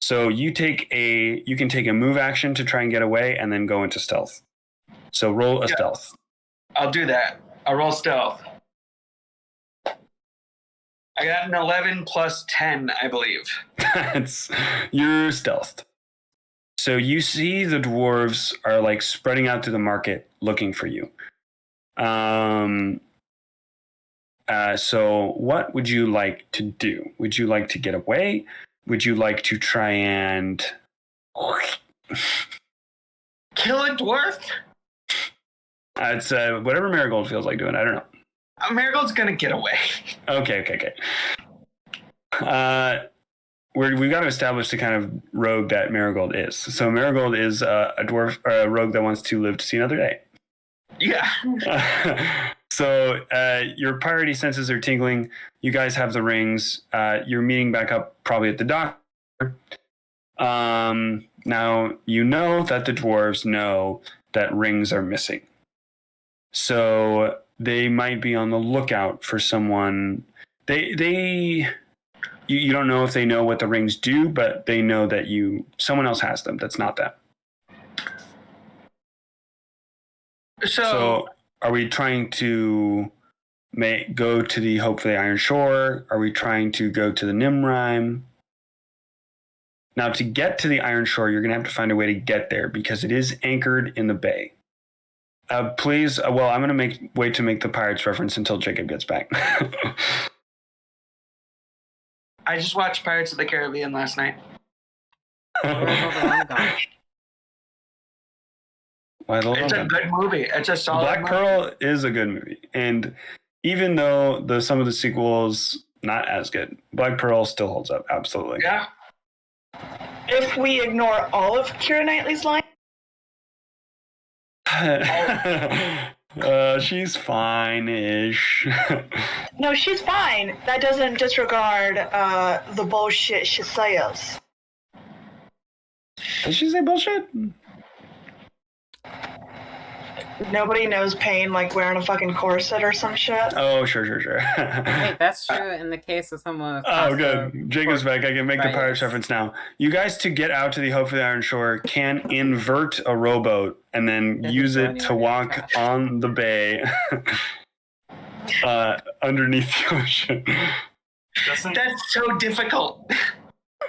So you can take a move action to try and get away, and then go into stealth. So roll a stealth. I'll do that. I'll roll stealth. I got an 11 plus 10, I believe. You're stealthed. So you see the dwarves are like spreading out to the market looking for you. So what would you like to do? Would you like to get away? Would you like to try and kill a dwarf? It's whatever Marigold feels like doing. I don't know. Marigold's gonna get away. Okay. we've got to establish the kind of rogue that Marigold is. So Marigold is a dwarf, a rogue that wants to live to see another day. Yeah. So your priority senses are tingling. You guys have the rings. You're meeting back up probably at the dock. Now you know that the dwarves know that rings are missing. So they might be on the lookout for someone. You don't know if they know what the rings do, but they know that someone else has them. That's not them. So are we trying to go to the Hope for the Iron Shore? Are we trying to go to the Nimrime? Now, to get to the Iron Shore, you're going to have to find a way to get there because it is anchored in the bay. Please, I'm going to wait to make the Pirates reference until Jacob gets back. I just watched Pirates of the Caribbean last night. It's a good movie. It's a solid Black Pearl is a good movie. And even though some of the sequels not as good, Black Pearl still holds up. Absolutely. Yeah. If we ignore all of Keira Knightley's lines, she's fine-ish. no, she's fine. That doesn't disregard the bullshit she says. Did she say bullshit? Nobody knows pain like wearing a fucking corset or some shit. Oh, sure. Wait, that's true in the case of someone with good. Jacob's back. I can make the Pirates reference now. You guys, to get out to the Hope for the Iron Shore, can invert a rowboat and then use it to walk on the bay underneath the ocean. That's so difficult.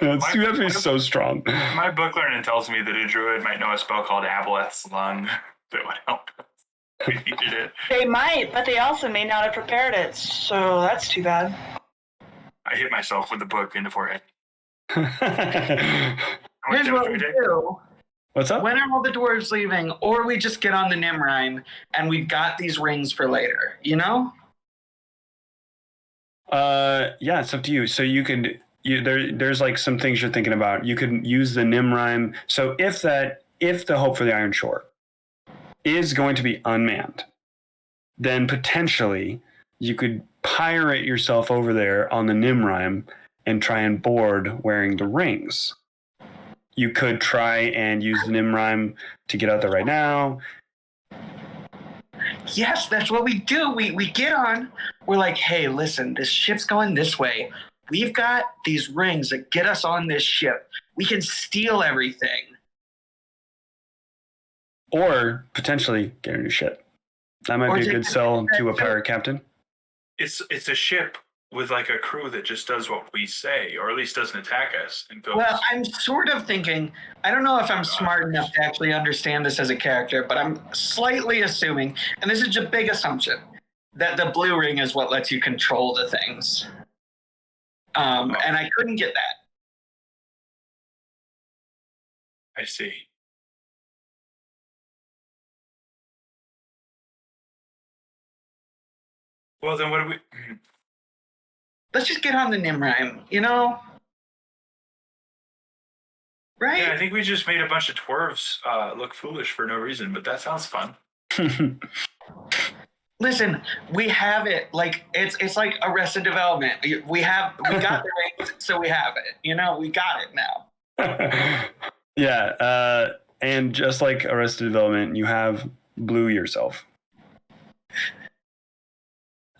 You have to be so strong. My book learning tells me that a druid might know a spell called Aboleth's Lung that would help us. We needed it. They might, but they also may not have prepared it, so that's too bad. I hit myself with the book in the forehead. Here's what we do. What's up? When are all the dwarves leaving? Or we just get on the Nimrime and we've got these rings for later, you know? Yeah, it's up to you. So you could... there's like some things you're thinking about. You could use the Nimrime. So if the Hope for the Iron Shore is going to be unmanned, then potentially you could pirate yourself over there on the Nimrime and try and board wearing the rings. You could try and use the Nimrime to get out there right now. Yes, that's what we do. We get on. We're like, hey, listen, this ship's going this way. We've got these rings that get us on this ship. We can steal everything. Or potentially get a new ship. That might be a good sell to a pirate captain. It's a ship with like a crew that just does what we say, or at least doesn't attack us and goes. Well, I'm sort of thinking, I don't know if I'm smart enough to actually understand this as a character, but I'm slightly assuming, and this is a big assumption, that the blue ring is what lets you control the things. And I couldn't get that. I see. Well, then what do we... Let's just get on the Nimrime, you know? Right? Yeah, I think we just made a bunch of dwarves look foolish for no reason, but that sounds fun. Listen, we have it. Like it's like Arrested Development. We got the rings, so we have it. You know, we got it now. Yeah, and just like Arrested Development, you have Blue yourself.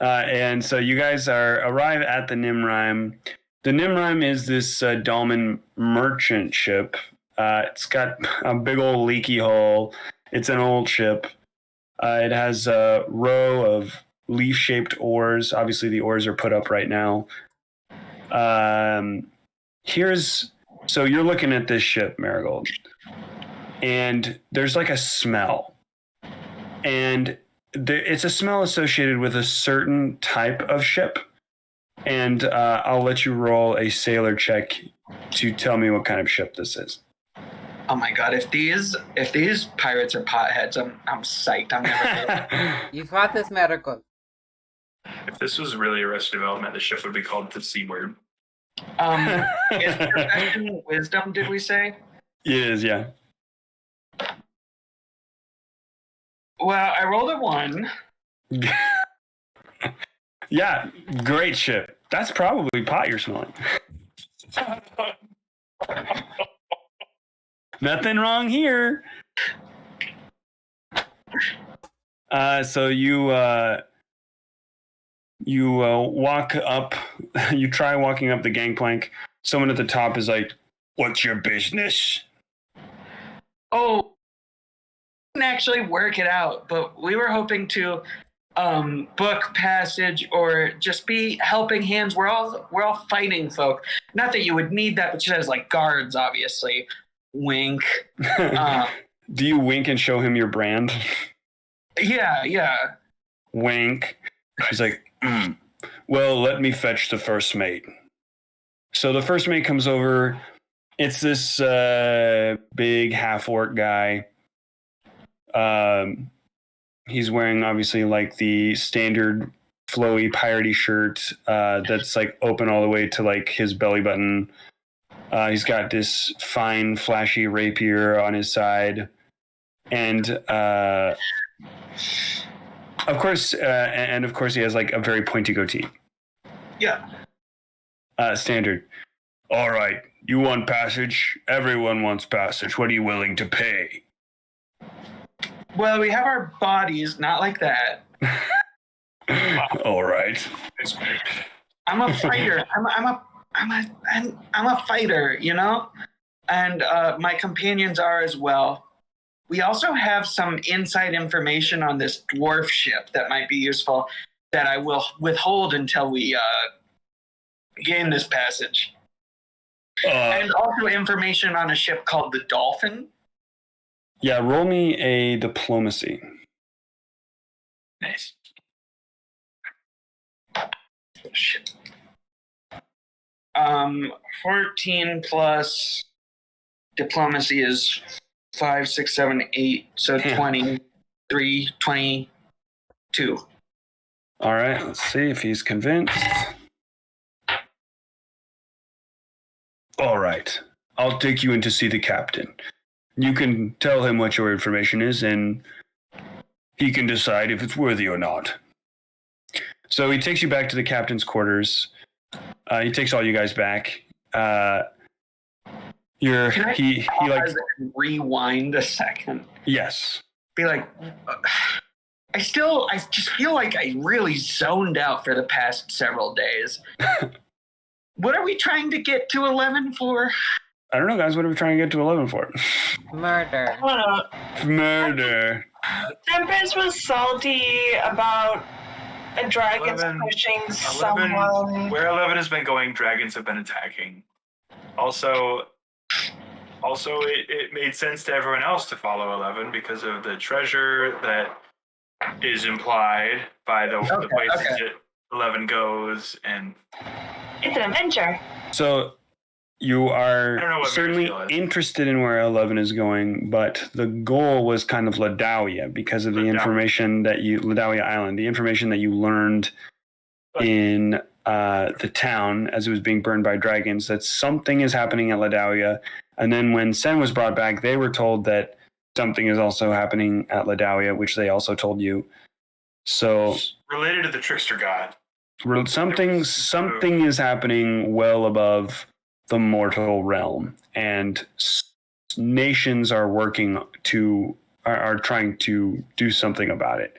And so you guys arrive at the Nimrime. The Nimrime is this dolmen merchant ship. It's got a big old leaky hull. It's an old ship. It has a row of leaf-shaped oars. Obviously, the oars are put up right now. So you're looking at this ship, Marigold, and there's like a smell. And it's a smell associated with a certain type of ship. And I'll let you roll a sailor check to tell me what kind of ship this is. Oh my god! If these pirates are potheads, I'm psyched. I'm never. You got this, Marigold. If this was really Arrested Development, the ship would be called the C Word. Is profession wisdom, did we say? It is, yeah. Well, I rolled a 1. Yeah, great ship. That's probably pot you're smelling. Nothing wrong here. So you walk up. You try walking up the gangplank. Someone at the top is like, "What's your business?" Oh, didn't actually work it out, but we were hoping to book passage or just be helping hands. We're all fighting folk. Not that you would need that, but just as like guards, obviously. Wink. Do you wink and show him your brand? Yeah. Wink. He's like, well, let me fetch the first mate. So the first mate comes over. It's this big half-orc guy. He's wearing obviously like the standard flowy piratey shirt that's like open all the way to like his belly button. He's got this fine, flashy rapier on his side, and of course, he has like a very pointy goatee. Yeah. Standard. All right, you want passage? Everyone wants passage. What are you willing to pay? Well, we have our bodies, not like that. All right. I'm a fighter. I'm a fighter, you know? And my companions are as well. We also have some inside information on this dwarf ship that might be useful that I will withhold until we gain this passage. And also information on a ship called the Dolphin. Yeah, roll me a diplomacy. Nice. Shit. 14 plus diplomacy is 5, 6, 7, 8. So 23, 22. All right, let's see if he's convinced. All right, I'll take you in to see the captain. You can tell him what your information is, and he can decide if it's worthy or not. So he takes you back to the captain's quarters. He takes all you guys back. He rewind a second. Yes. Be like, I just feel like I really zoned out for the past several days. What are we trying to get to 11 for? I don't know, guys. What are we trying to get to 11 for? Murder. Murder. Temperance was salty about a dragon pushing someone. Where 11 has been going, dragons have been attacking. Also, it made sense to everyone else to follow 11 because of the treasure that is implied by the places that 11 goes, and it's an adventure. So you are certainly interested in where 11 is going, but the goal was kind of Ladawia because of the information that Ladawia Island, the information that you learned in the town as it was being burned by dragons, that something is happening at Ladawia. And then when Sen was brought back, they were told that something is also happening at Ladawia, which they also told you. So related to the trickster god. Something is happening well above the mortal realm, and nations are trying to do something about it.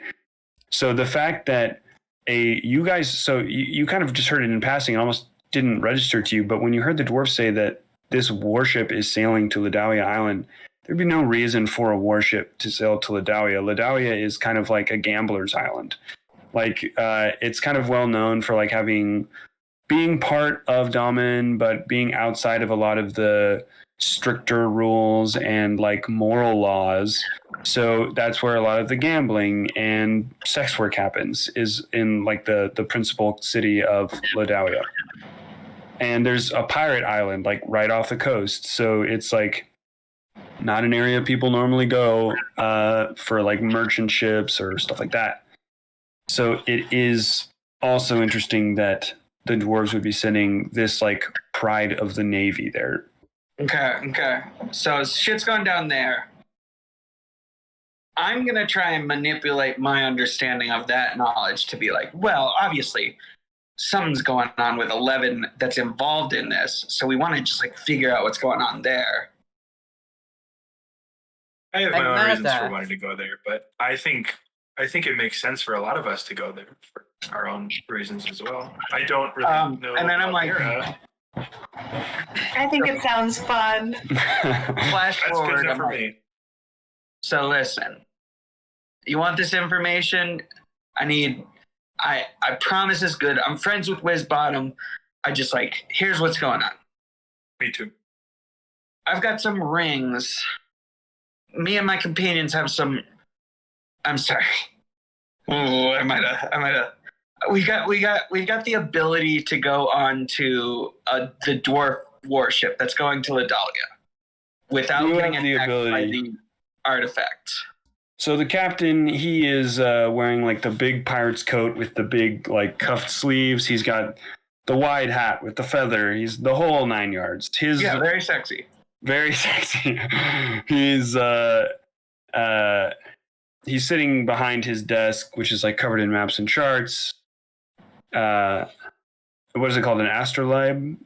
So the fact that you kind of just heard it in passing, and almost didn't register to you, but when you heard the dwarf say that this warship is sailing to Ladawia Island, there'd be no reason for a warship to sail to Ladawia. Ladawia is kind of like a gambler's island. Like it's kind of well known for like being part of Daman, but being outside of a lot of the stricter rules and like moral laws. So that's where a lot of the gambling and sex work happens, is in like the principal city of Ladawia. And there's a pirate island like right off the coast. So it's like not an area people normally go for like merchant ships or stuff like that. So it is also interesting that the dwarves would be sending this like pride of the navy there. Okay. So shit's gone down there. I'm going to try and manipulate my understanding of that knowledge to be like, well, obviously, something's going on with 11 that's involved in this. So we want to just like figure out what's going on there. I have Like my own reasons Martha. for wanting to go there, but I think it makes sense for a lot of us to go there for our own reasons as well. I don't really know. And then I'm like, Mira. I think it sounds fun. flash That's good forward. enough I'm for like, me. so listen, you want this information? I promise it's good. I'm friends with Wisbottom. I just like, here's what's going on. Me too. I've got some rings. Me and my companions have some. I'm sorry. Oh, I might have. We got the ability to go on to the dwarf warship that's going to Ladalia without You getting have the attacked by ability. the artifact. So the captain, he is wearing like the big pirate's coat with the big like cuffed sleeves. He's got the wide hat with the feather. He's the whole 9 yards. Yeah, very sexy. Very sexy. He's sitting behind his desk, which is like covered in maps and charts. What is it called? An astrolabe?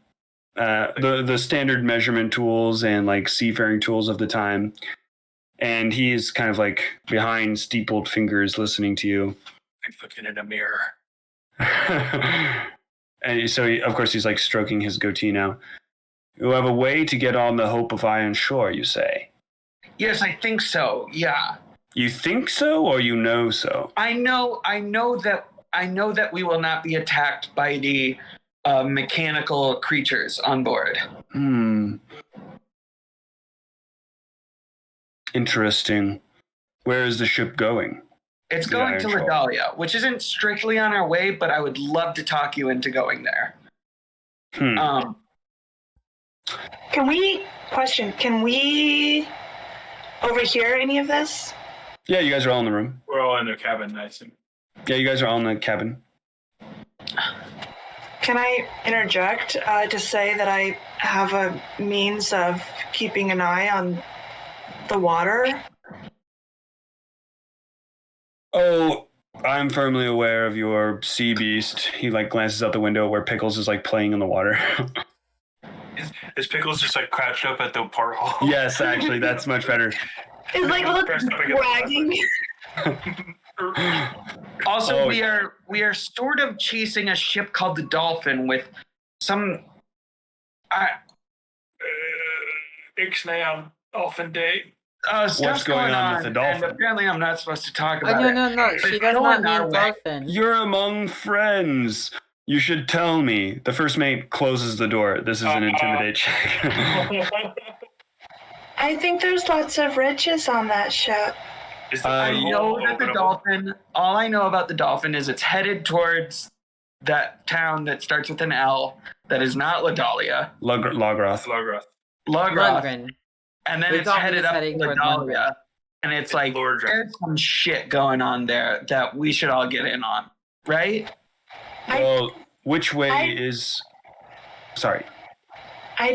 The standard measurement tools and like seafaring tools of the time. And he's kind of like behind steepled fingers listening to you. I'm looking in a mirror. And so, of course, he's like stroking his goatee now. You have a way to get on the Hope of Iron Shore, you say? Yes, I think so. Yeah. You think so, or you know so? I know that we will not be attacked by the mechanical creatures on board. Interesting. Where is the ship going? It's The going Iron to Shore. Ladalia, which isn't strictly on our way, but I would love to talk you into going there. Can we overhear any of this? Yeah, you guys are all in the room. We're all in their cabin, I assume. Yeah, you guys are all in the cabin. Can I interject to say that I have a means of keeping an eye on the water? Oh, I'm firmly aware of your sea beast. He like glances out the window where Pickles is like playing in the water. Is Pickles just like crouched up at the porthole? Yes, actually, that's much better. It's like Pressed up against bragging. Also, Oh. we are sort of chasing a ship called the Dolphin with some. Ixnay on Dolphin Day. Stuff's What's going on with the Dolphin? And apparently, I'm not supposed to talk about it. No. She It's does going not our mean way. dolphin. You're among friends. You should tell me. The first mate closes the door. This is an intimidate check. I think there's lots of riches on that ship. Is the I know that the openable? Dolphin. All I know about the Dolphin is it's headed towards that town that starts with an L. That is not Ladalia. Logroth. Logroth. Logroth. Lundgren. And then The it's Dolphin headed is up to heading toward Ladalia. Lundgren. And it's like, Lord there's some shit going on there that we should all get in on. Right? Well, which way is... Sorry. I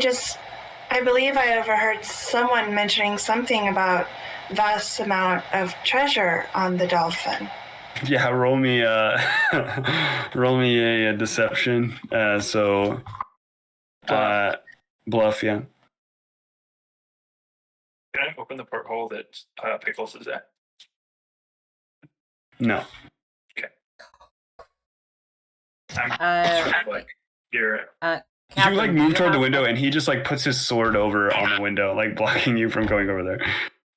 believe I overheard someone mentioning something about vast amount of treasure on the Dolphin. Yeah, roll me roll me a deception. Bluff, yeah. Can I open the porthole that Pickles is at? No. I'm sort of like, you're You like Captain, move you toward the have- window and he just like puts his sword over on the window, like blocking you from going over there.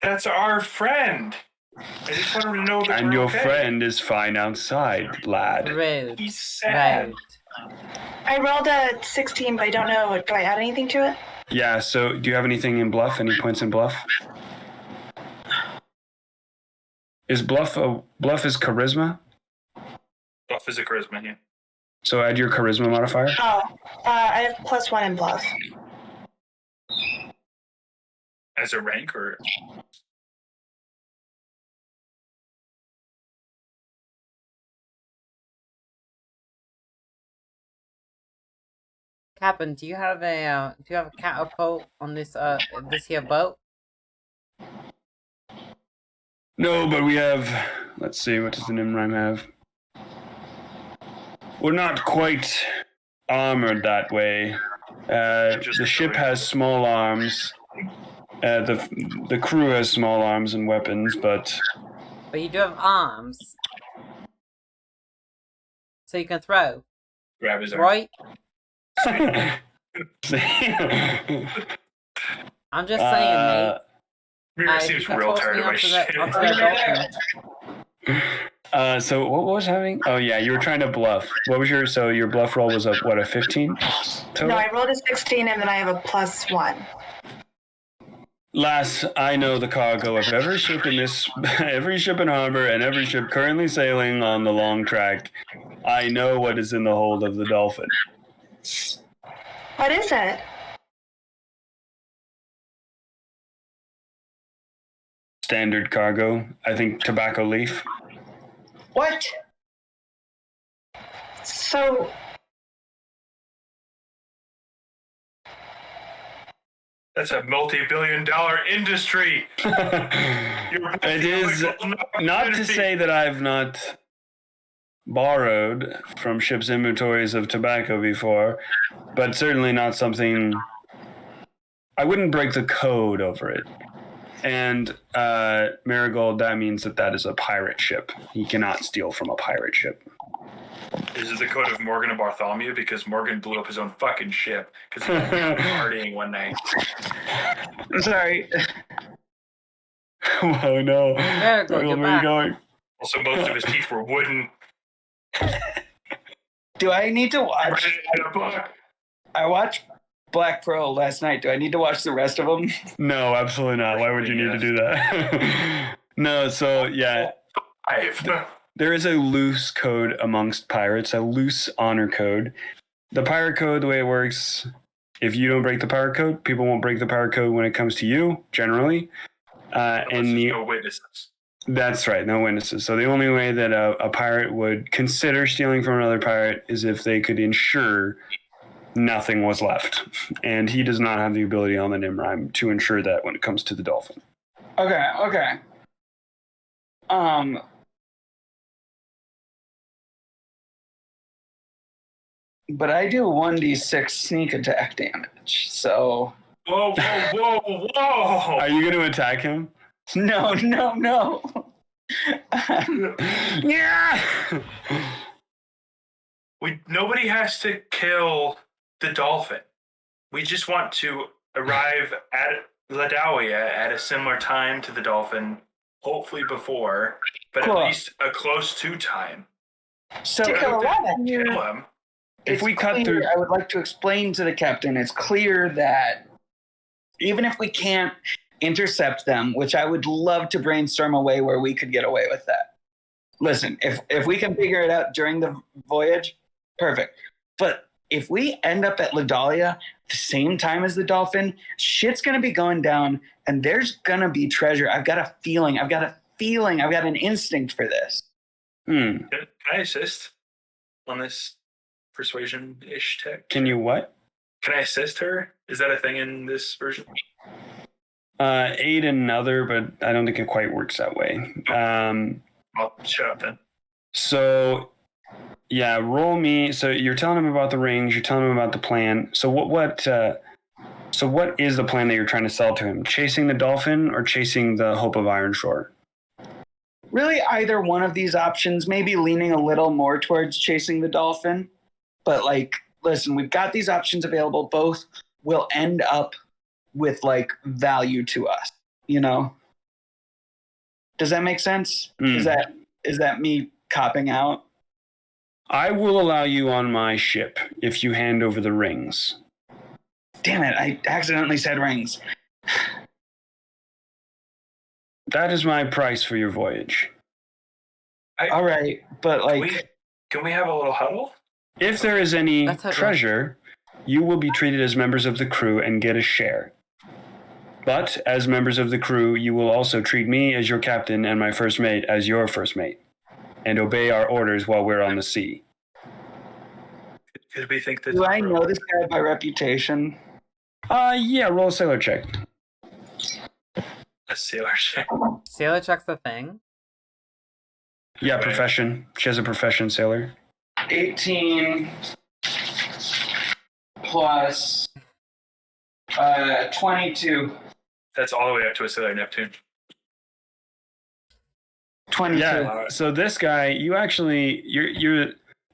that's our friend. I just want him to know that And we're your okay. friend is fine outside, lad. Rude. He's sad. Rude. I rolled a 16, but I don't know. Do I add anything to it? Yeah, so do you have anything in bluff? Any points in bluff? Is bluff is charisma? Bluff is a charisma, yeah. So add your charisma modifier. Oh, I have +1 in bluff. As a rank or Captain, do you have a catapult on this here boat? No, but we have. Let's see. What does the Nimrime have? We're not quite armored that way. The ship has small arms. The crew has small arms and weapons, but you do have arms, so you can throw. Grab his arm. Right? I'm just saying, mate. Mira seems real tired of my shit. So what was happening? Oh yeah, you were trying to bluff. What was your bluff roll was a 15? Total? No, I rolled a 16 and then I have a +1. Lass, I know the cargo of every ship in harbor and every ship currently sailing on the long track. I know what is in the hold of the Dolphin. What is it? Standard cargo. I think tobacco leaf. What? So, That's a multi-billion-dollar industry. It is not to say that I've not borrowed from ships' inventories of tobacco before, but certainly not something. I wouldn't break the code over it. And Marigold, that means that is a pirate ship. He cannot steal from a pirate ship. Is it the code of Morgan and Bartholomew? Because Morgan blew up his own fucking ship because he was partying one night. I'm sorry. Oh no. Marigold, you're Where are back. you going? Also, most of his teeth were wooden. Do I need to watch? Written in a book. I watched Black Pearl last night. Do I need to watch the rest of them? No, absolutely not. Why would you need to do that? No, so yeah. There is a loose code amongst pirates, a loose honor code. The pirate code, the way it works, if you don't break the pirate code, people won't break the pirate code when it comes to you, generally. No witnesses. That's right, no witnesses. So the only way that a pirate would consider stealing from another pirate is if they could ensure nothing was left. And he does not have the ability on the Nimrime to ensure that when it comes to the Dolphin. Okay. But I do 1d6 sneak attack damage, so... Whoa. Are you going to attack him? No. Yeah! Nobody has to kill the Dolphin. We just want to arrive at Ladawia at a similar time to the Dolphin, hopefully before, but Cool. at least a close to time. So to kill a rabbit. Kill him. If we cut through... I would like to explain to the captain, it's clear that even if we can't intercept them, which I would love to brainstorm a way where we could get away with that. Listen, if we can figure it out during the voyage, perfect. But if we end up at Ladawia at the same time as the Dolphin, shit's going to be going down and there's going to be treasure. I've got a feeling. I've got an instinct for this. Can I assist on this persuasion-ish tech? Can you what? Can I assist her? Is that a thing in this version? Aid another, but I don't think it quite works that way. I'll shut up then. So, yeah, roll me. So you're telling him about the rings. You're telling him about the plan. So what is the plan that you're trying to sell to him? Chasing the Dolphin or chasing the Hope of Ironshore? Really, either one of these options, maybe leaning a little more towards chasing the Dolphin. But, listen, we've got these options available. Both will end up with, value to us, you know? Does that make sense? Is that me copping out? I will allow you on my ship if you hand over the rings. Damn it, I accidentally said rings. That is my price for your voyage. All right, but Can we have a little huddle? If there is any That's okay. treasure, you will be treated as members of the crew and get a share. But as members of the crew, you will also treat me as your captain and my first mate as your first mate, and obey our orders while we're on the sea. Because we think that. Do I know this guy by reputation? Yeah, roll a sailor check. A sailor check. Sailor check's the thing. Yeah, Right. profession. She has a profession, sailor. 18 plus 22. That's all the way up to a sailor Neptune. 22. Yeah. So this guy, you're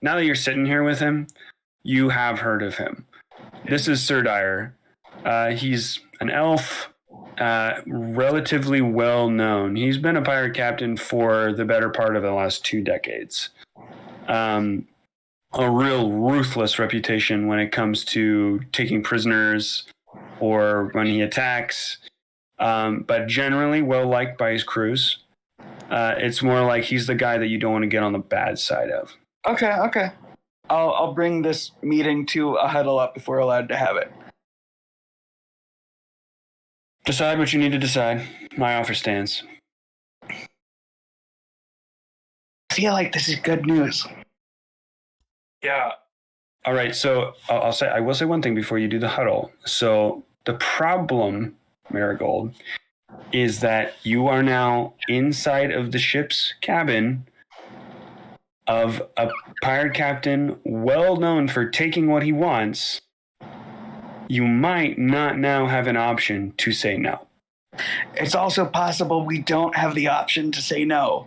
now that you're sitting here with him, you have heard of him. This is Sir Dyer. He's an elf, relatively well known. He's been a pirate captain for the better part of the last 2 decades. A real ruthless reputation when it comes to taking prisoners or when he attacks, but generally well liked by his crews. It's more like he's the guy that you don't want to get on the bad side of. Okay. I'll bring this meeting to a huddle up if we're allowed to have it. Decide what you need to decide. My offer stands. I feel like this is good news. Yeah. All right, so I will say one thing before you do the huddle. So the problem, Marigold, is that you are now inside of the ship's cabin of a pirate captain well known for taking what he wants. You might not now have an option to say no. It's also possible we don't have the option to say no.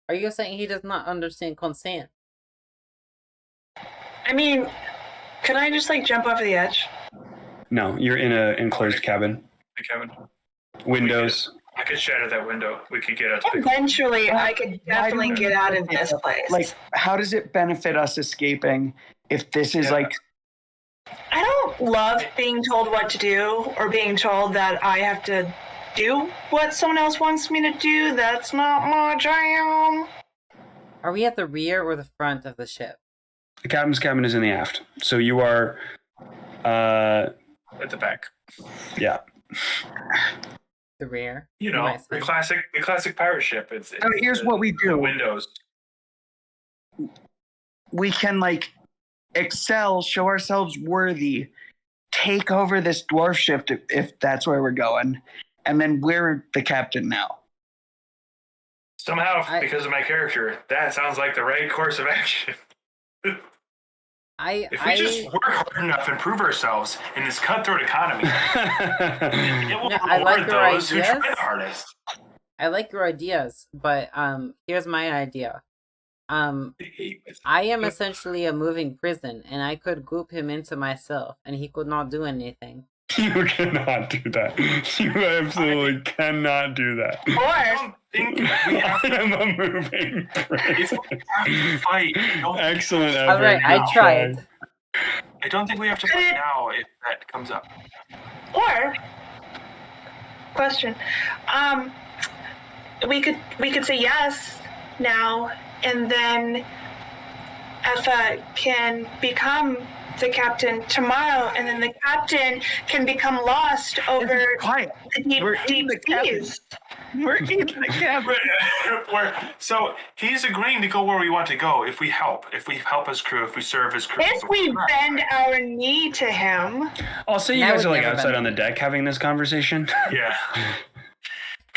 Are you saying he does not understand consent? I mean, can I just like jump off the edge? No, you're in an enclosed cabin. Hey, Kevin. Windows. I could shatter that window. We could get out to the Eventually, I could definitely Why do we- get out of this place. Like, how does it benefit us escaping if this is Yeah. like... I don't love being told what to do or being told that I have to do what someone else wants me to do. That's not my jam. Are we at the rear or the front of the ship? The captain's cabin is in the aft. So you are, at the back. yeah. The rear? You Am know, I the saying? classic pirate ship. It's So here's the- what we the do. Windows. We can, like, excel, show ourselves worthy, take over this dwarf ship if that's where we're going, and then we're the captain now. Somehow, because of my character, that sounds like the right course of action. If we just work hard enough and prove ourselves in this cutthroat economy, it will No, I like reward your those who try ideas. the hardest. I like your ideas, but here's my idea. I am essentially a moving prison, and I could goop him into myself, and he could not do anything. You cannot do that. You absolutely cannot do that. I Or don't think we have I to am a moving prison. fight. Excellent effort. All right, I Good tried. try. I don't think we have to fight now if that comes up. question. We could say yes now, and then Effa can become the captain tomorrow, and then the captain can become lost over Quiet. the deep, We're in deep the cabin. seas. We're in the cabin. So he's agreeing to go where we want to go if we help his crew, if we serve his crew. If we bend our knee to him, I'll say you That guys would are like never outside been- on the deck having this conversation. Yeah.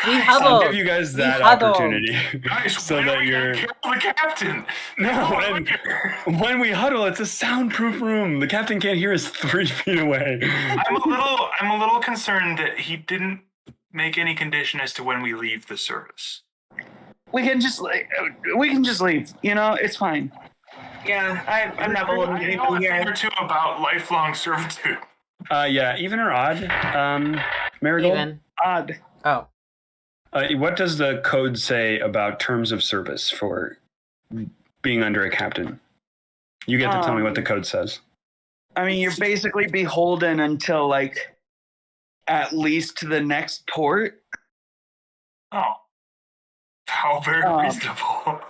We I'll huddle. give you guys that huddled. opportunity. Guys, so when are that we you're. gonna kill the captain? No, when we huddle, it's a soundproof room. The captain can't hear us 3 feet away. I'm a little concerned that he didn't make any condition as to when we leave the service. We can just leave. You know, it's fine. yeah, I'm not holding I know anything a thing here. or two about lifelong servitude. Yeah, even or odd, Marigold? Even. Odd. Oh. What does the code say about terms of service for being under a captain? You get to tell me what the code says. I mean, you're basically beholden until, like, at least to the next port. Oh. How very reasonable.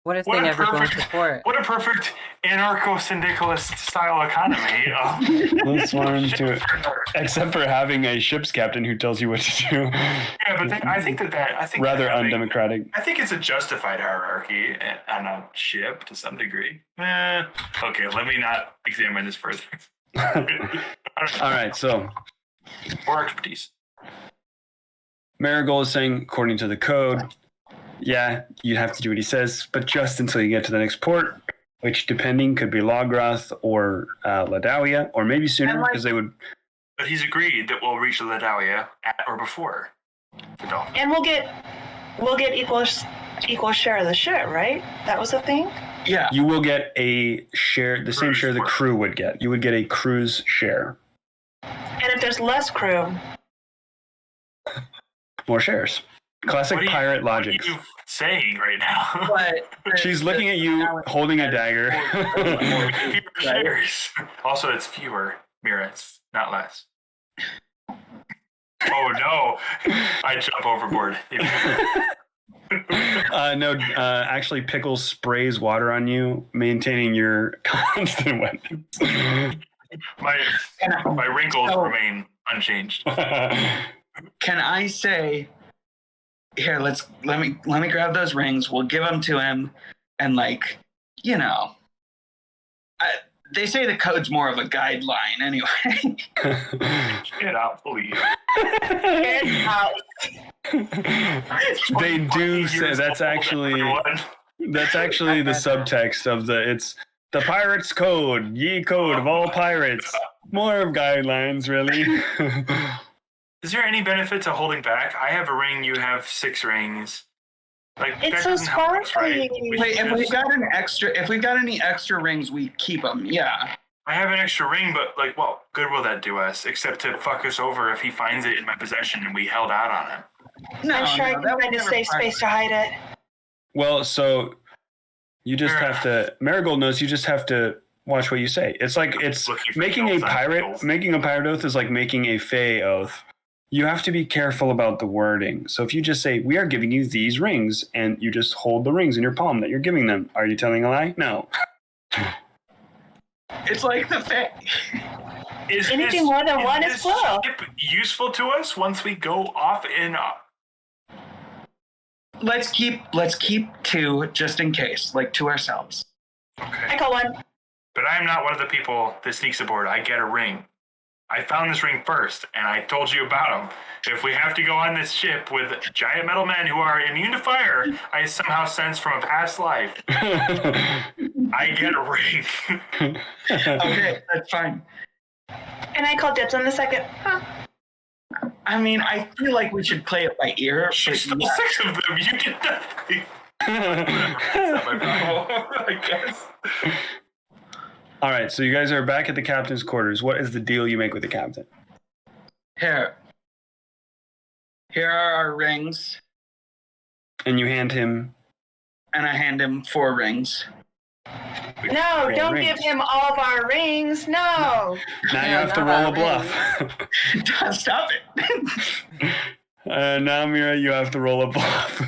What if What they a never go perfect- into port? What a perfect anarcho-syndicalist style economy. Let's learn to, except for having a ship's captain who tells you what to do. Yeah, but I think Rather having- undemocratic. I think it's a justified hierarchy on a ship to some degree. Okay, let me not examine this further. All right, so More expertise. Marigold is saying, according to the code, yeah, you have to do what he says, but just until you get to the next port, which depending could be Logroth or Ladalia, or maybe sooner because they would. But he's agreed that we'll reach Ladalia at or before the Dolphin. And we'll get equal share of the shit, right? That was the thing. Yeah. You will get a share, the same share the crew would get. You would get a crew's share. And if there's less crew, More shares. Classic pirate logic. What are you saying right now? But She's looking at you holding a dagger. Fewer shares. Also, it's fewer. Mira, it's not less. Oh no! I jump overboard. No, actually, Pickles sprays water on you, maintaining your constant weapons. My wrinkles remain unchanged. can I say, here, let me grab those rings. We'll give them to him, and like, you know, they say the code's more of a guideline anyway. Get out, please. get out. They do say that's actually the subtext of it's the pirate's code, ye code of all pirates. More of guidelines, really. Is there any benefit to holding back? I have a ring, you have 6 rings. Like It's that so doesn't help us, right? sparkly. Wait, if we've got any extra rings, we keep them. Yeah. I have an extra ring, but like, what good will that do us? Except to fuck us over if he finds it in my possession and we held out on him. No, I'm sure I can find a safe space to hide it. Well, so you just have to. Marigold knows you just have to watch what you say. It's like it's making a pirate oath is like making a Fey oath. You have to be careful about the wording. So if you just say, we are giving you these rings, and you just hold the rings in your palm that you're giving them, are you telling a lie? No. It's like the Fae. Is Anything more than one is plural. Ship useful to us once we go off in? Let's keep 2 just in case, like to ourselves. Okay. I got one. But I am not one of the people that sneaks aboard. I get a ring. I found this ring first, and I told you about them. If we have to go on this ship with giant metal men who are immune to fire, I somehow sense from a past life, I get a ring. Okay, that's fine. And I called dibs on the second. Huh. I mean, I feel like we should play it by ear. She stole 6 of them. You did nothing. That's not my problem, I guess. All right, so you guys are back at the captain's quarters. What is the deal you make with the captain? Here are our rings, And you hand him. and I hand him 4 rings. No, Four don't rings. give him all of our rings. No. Now you Yeah, have to not roll a our bluff. Stop it. Now, Mira, you have to roll a bluff.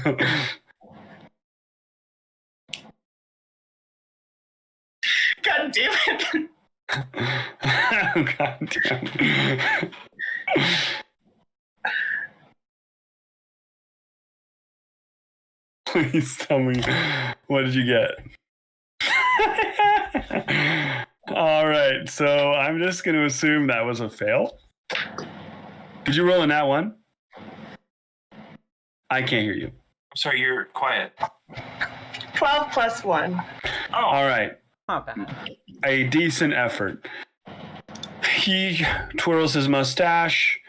God damn it. God damn. Please tell me, what did you get? All right, so I'm just going to assume that was a fail. Did you roll a nat 1? I can't hear you. I'm sorry, you're quiet. 12 plus 1. Oh, All right, Not bad. a decent effort. He twirls his mustache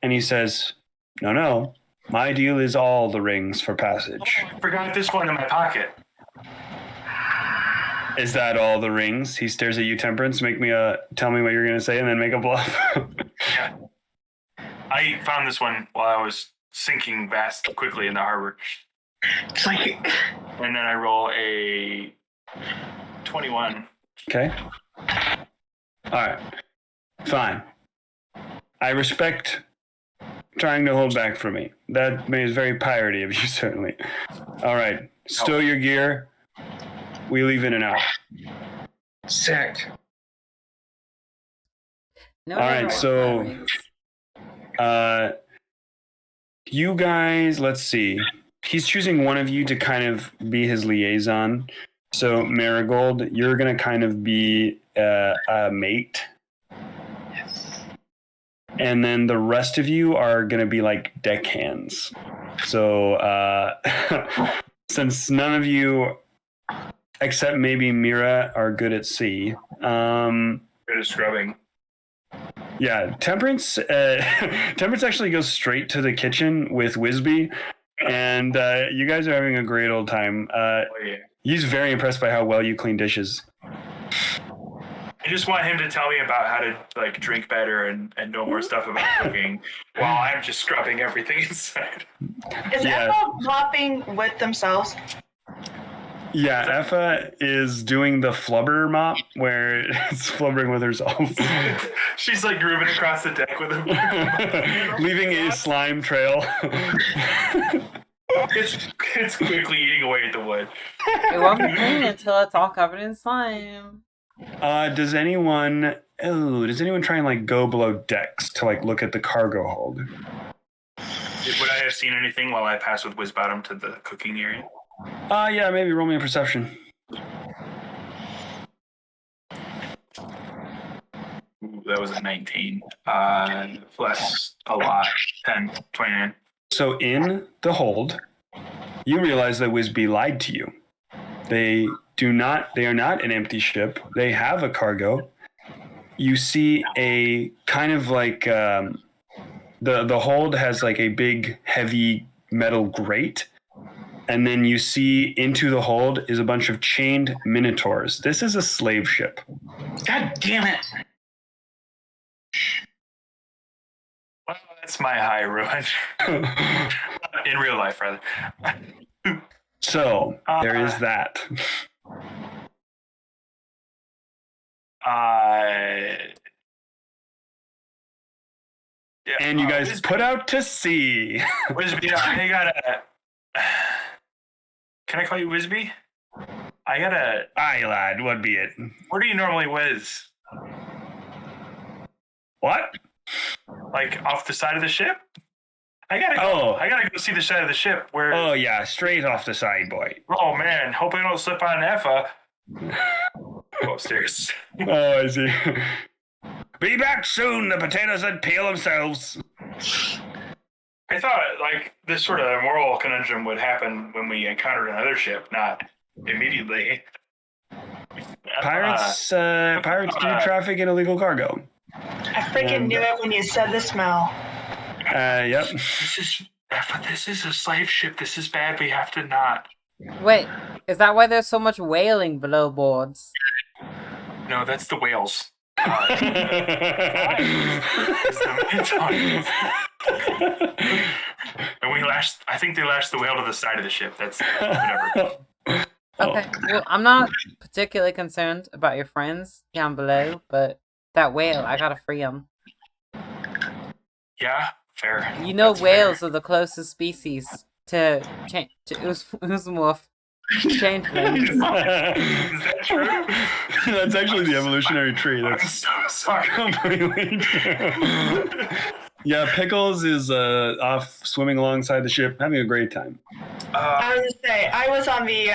and he says, no, my deal is all the rings for passage. I forgot this one in my pocket. Is that all the rings? He stares at you, Temperance. Tell me what you're going to say and then make a bluff. Yeah. I found this one while I was sinking quickly in the harbor. It's like, And then I roll a 21. Okay. All right. Fine. I respect trying to hold back from me. That is very piratey of you, certainly. All right. Stow your gear. We leave in and out. Sick. No, All right, so you guys, let's see. He's choosing one of you to kind of be his liaison. So Marigold, you're gonna kind of be a mate. Yes. And then the rest of you are gonna be like deckhands. So since none of you, except maybe Mira, are good at sea. Good at scrubbing. Yeah, Temperance. Temperance actually goes straight to the kitchen with Wisby, and you guys are having a great old time. Oh, yeah. He's very impressed by how well you clean dishes. I just want him to tell me about how to like drink better and know more stuff about cooking, while I'm just scrubbing everything inside. Is Yeah. Effa mopping with themselves? Yeah, Effa is doing the flubber mop where it's flubbering with herself, She's like grooving across the deck with him. leaving a slime trail. It's quickly eating away at the wood. It won't be clean until it's all covered in slime. Does anyone try and like go below decks to like look at the cargo hold? Would I have seen anything while I passed with Whizbottom to the cooking area? Yeah, maybe roll me a perception. Ooh, that was a 19. Plus a lot. 10, 29. So in the hold, you realize that Wisby lied to you. They are not an empty ship. They have a cargo. You see a kind of like the hold has like a big heavy metal grate. And then you see into the hold is a bunch of chained minotaurs. This is a slave ship. God damn it. Well, that's my high ruin. In real life, rather. So there is that. Yeah, And you guys put out to sea. Wisby, I gotta. Can I call you Wisby? I gotta. Aye, lad, what be it? Where do you normally whiz? What? Like off the side of the ship? I gotta go. Oh. I gotta go see the side of the ship where. Oh, yeah, straight off the side, boy. Oh man, hope I don't slip on Effa. Go upstairs. Oh, I see. Be back soon. The potatoes would peel themselves. I thought like this sort of moral conundrum would happen when we encountered another ship, not immediately. Pirates do traffic in illegal cargo. I freaking knew it when you said the smell. Yep. This is a slave ship. This is bad. We have to not. Wait, is that why there's so much whaling below boards? No, that's the whales. And we lashed. I think they lashed the whale to the side of the ship. That's whatever. Okay, well, I'm not particularly concerned about your friends down below, but that whale, I gotta free him. Yeah, fair. You know, That's whales fair. are the closest species to Oozmorph changelings. Is that true? That's actually the evolutionary tree. I'm That's so sorry. completely true. Yeah, Pickles is off swimming alongside the ship, having a great time. I was gonna say I was on the.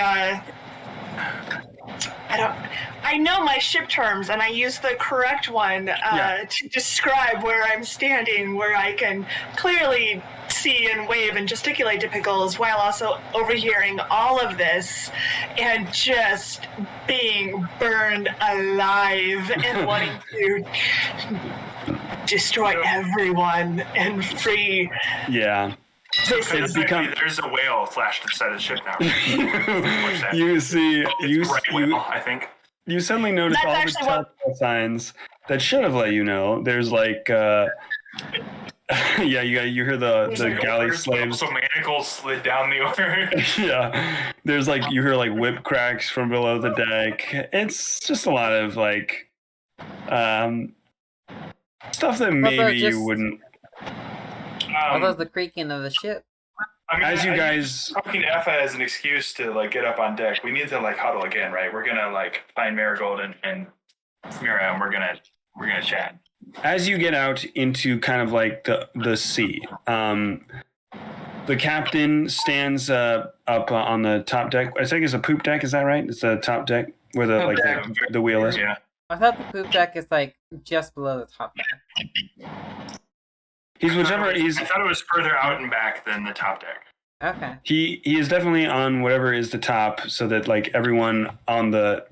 I know my ship terms, and I use the correct one to describe where I'm standing, where I can clearly see and wave and gesticulate to Pickles while also overhearing all of this and just being burned alive and wanting to destroy everyone and free. Yeah. It's there's a whale flashed inside the ship now. You see, whale, I think. you suddenly notice That's all the actually what- telltale signs that should have let you know. There's like, yeah, you hear the galley slaves. So manacles slid down the order. Yeah, there's like you hear like whip cracks from below the deck. It's just a lot of like, stuff that maybe you wouldn't. Although the creaking of the ship. I mean, as you guys talking to Effa as an excuse to like get up on deck. We need to like huddle again, right? We're gonna like find Marigold and Mira, and we're gonna chat. as you get out into kind of like the sea, the captain stands up on the top deck. I think it's a poop deck. Is that right? It's the top deck where the Poop like deck. the wheel is. Yeah. I thought the poop deck is like just below the top deck. He's whichever. I He's thought it was further out and back than the top deck. Okay. he is definitely on whatever is the top, so that like everyone on the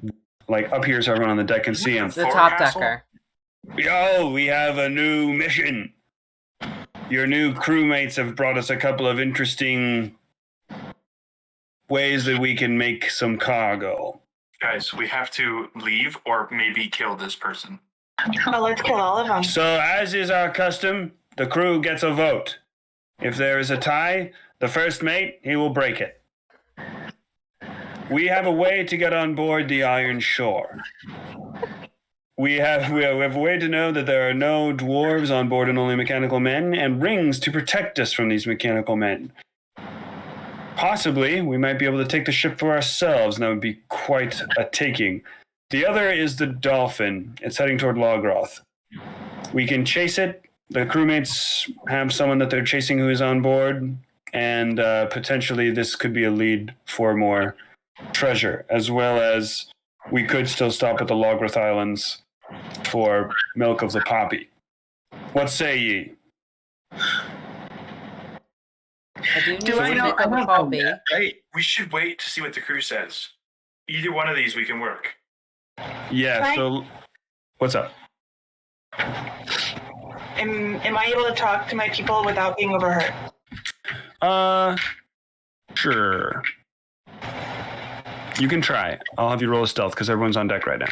like up here, so everyone on the deck can see him. The top decker. Yo, we have a new mission. Your new crewmates have brought us a couple of interesting ways that we can make some cargo. Guys, we have to leave or maybe kill this person. Oh, let's kill all of them. So, as is our custom, the crew gets a vote. If there is a tie, the first mate, he will break it. We have a way to get on board the Iron Shore. We have a way to know that there are no dwarves on board and only mechanical men, and rings to protect us from these mechanical men. Possibly, we might be able to take the ship for ourselves, and that would be quite a taking. The other is the Dolphin. It's heading toward Logroth. We can chase it. The crewmates have someone that they're chasing who is on board, and potentially this could be a lead for more treasure, as well as we could still stop at the Logroth Islands for milk of the poppy. What say ye? I do need Do to I know? pick I up a don't know puppy. that, right? We should wait to see what the crew says. Either one of these we can work. Yeah, Right. so what's up? Am I able to talk to my people without being overheard? Sure. You can try. I'll have you roll a stealth because everyone's on deck right now.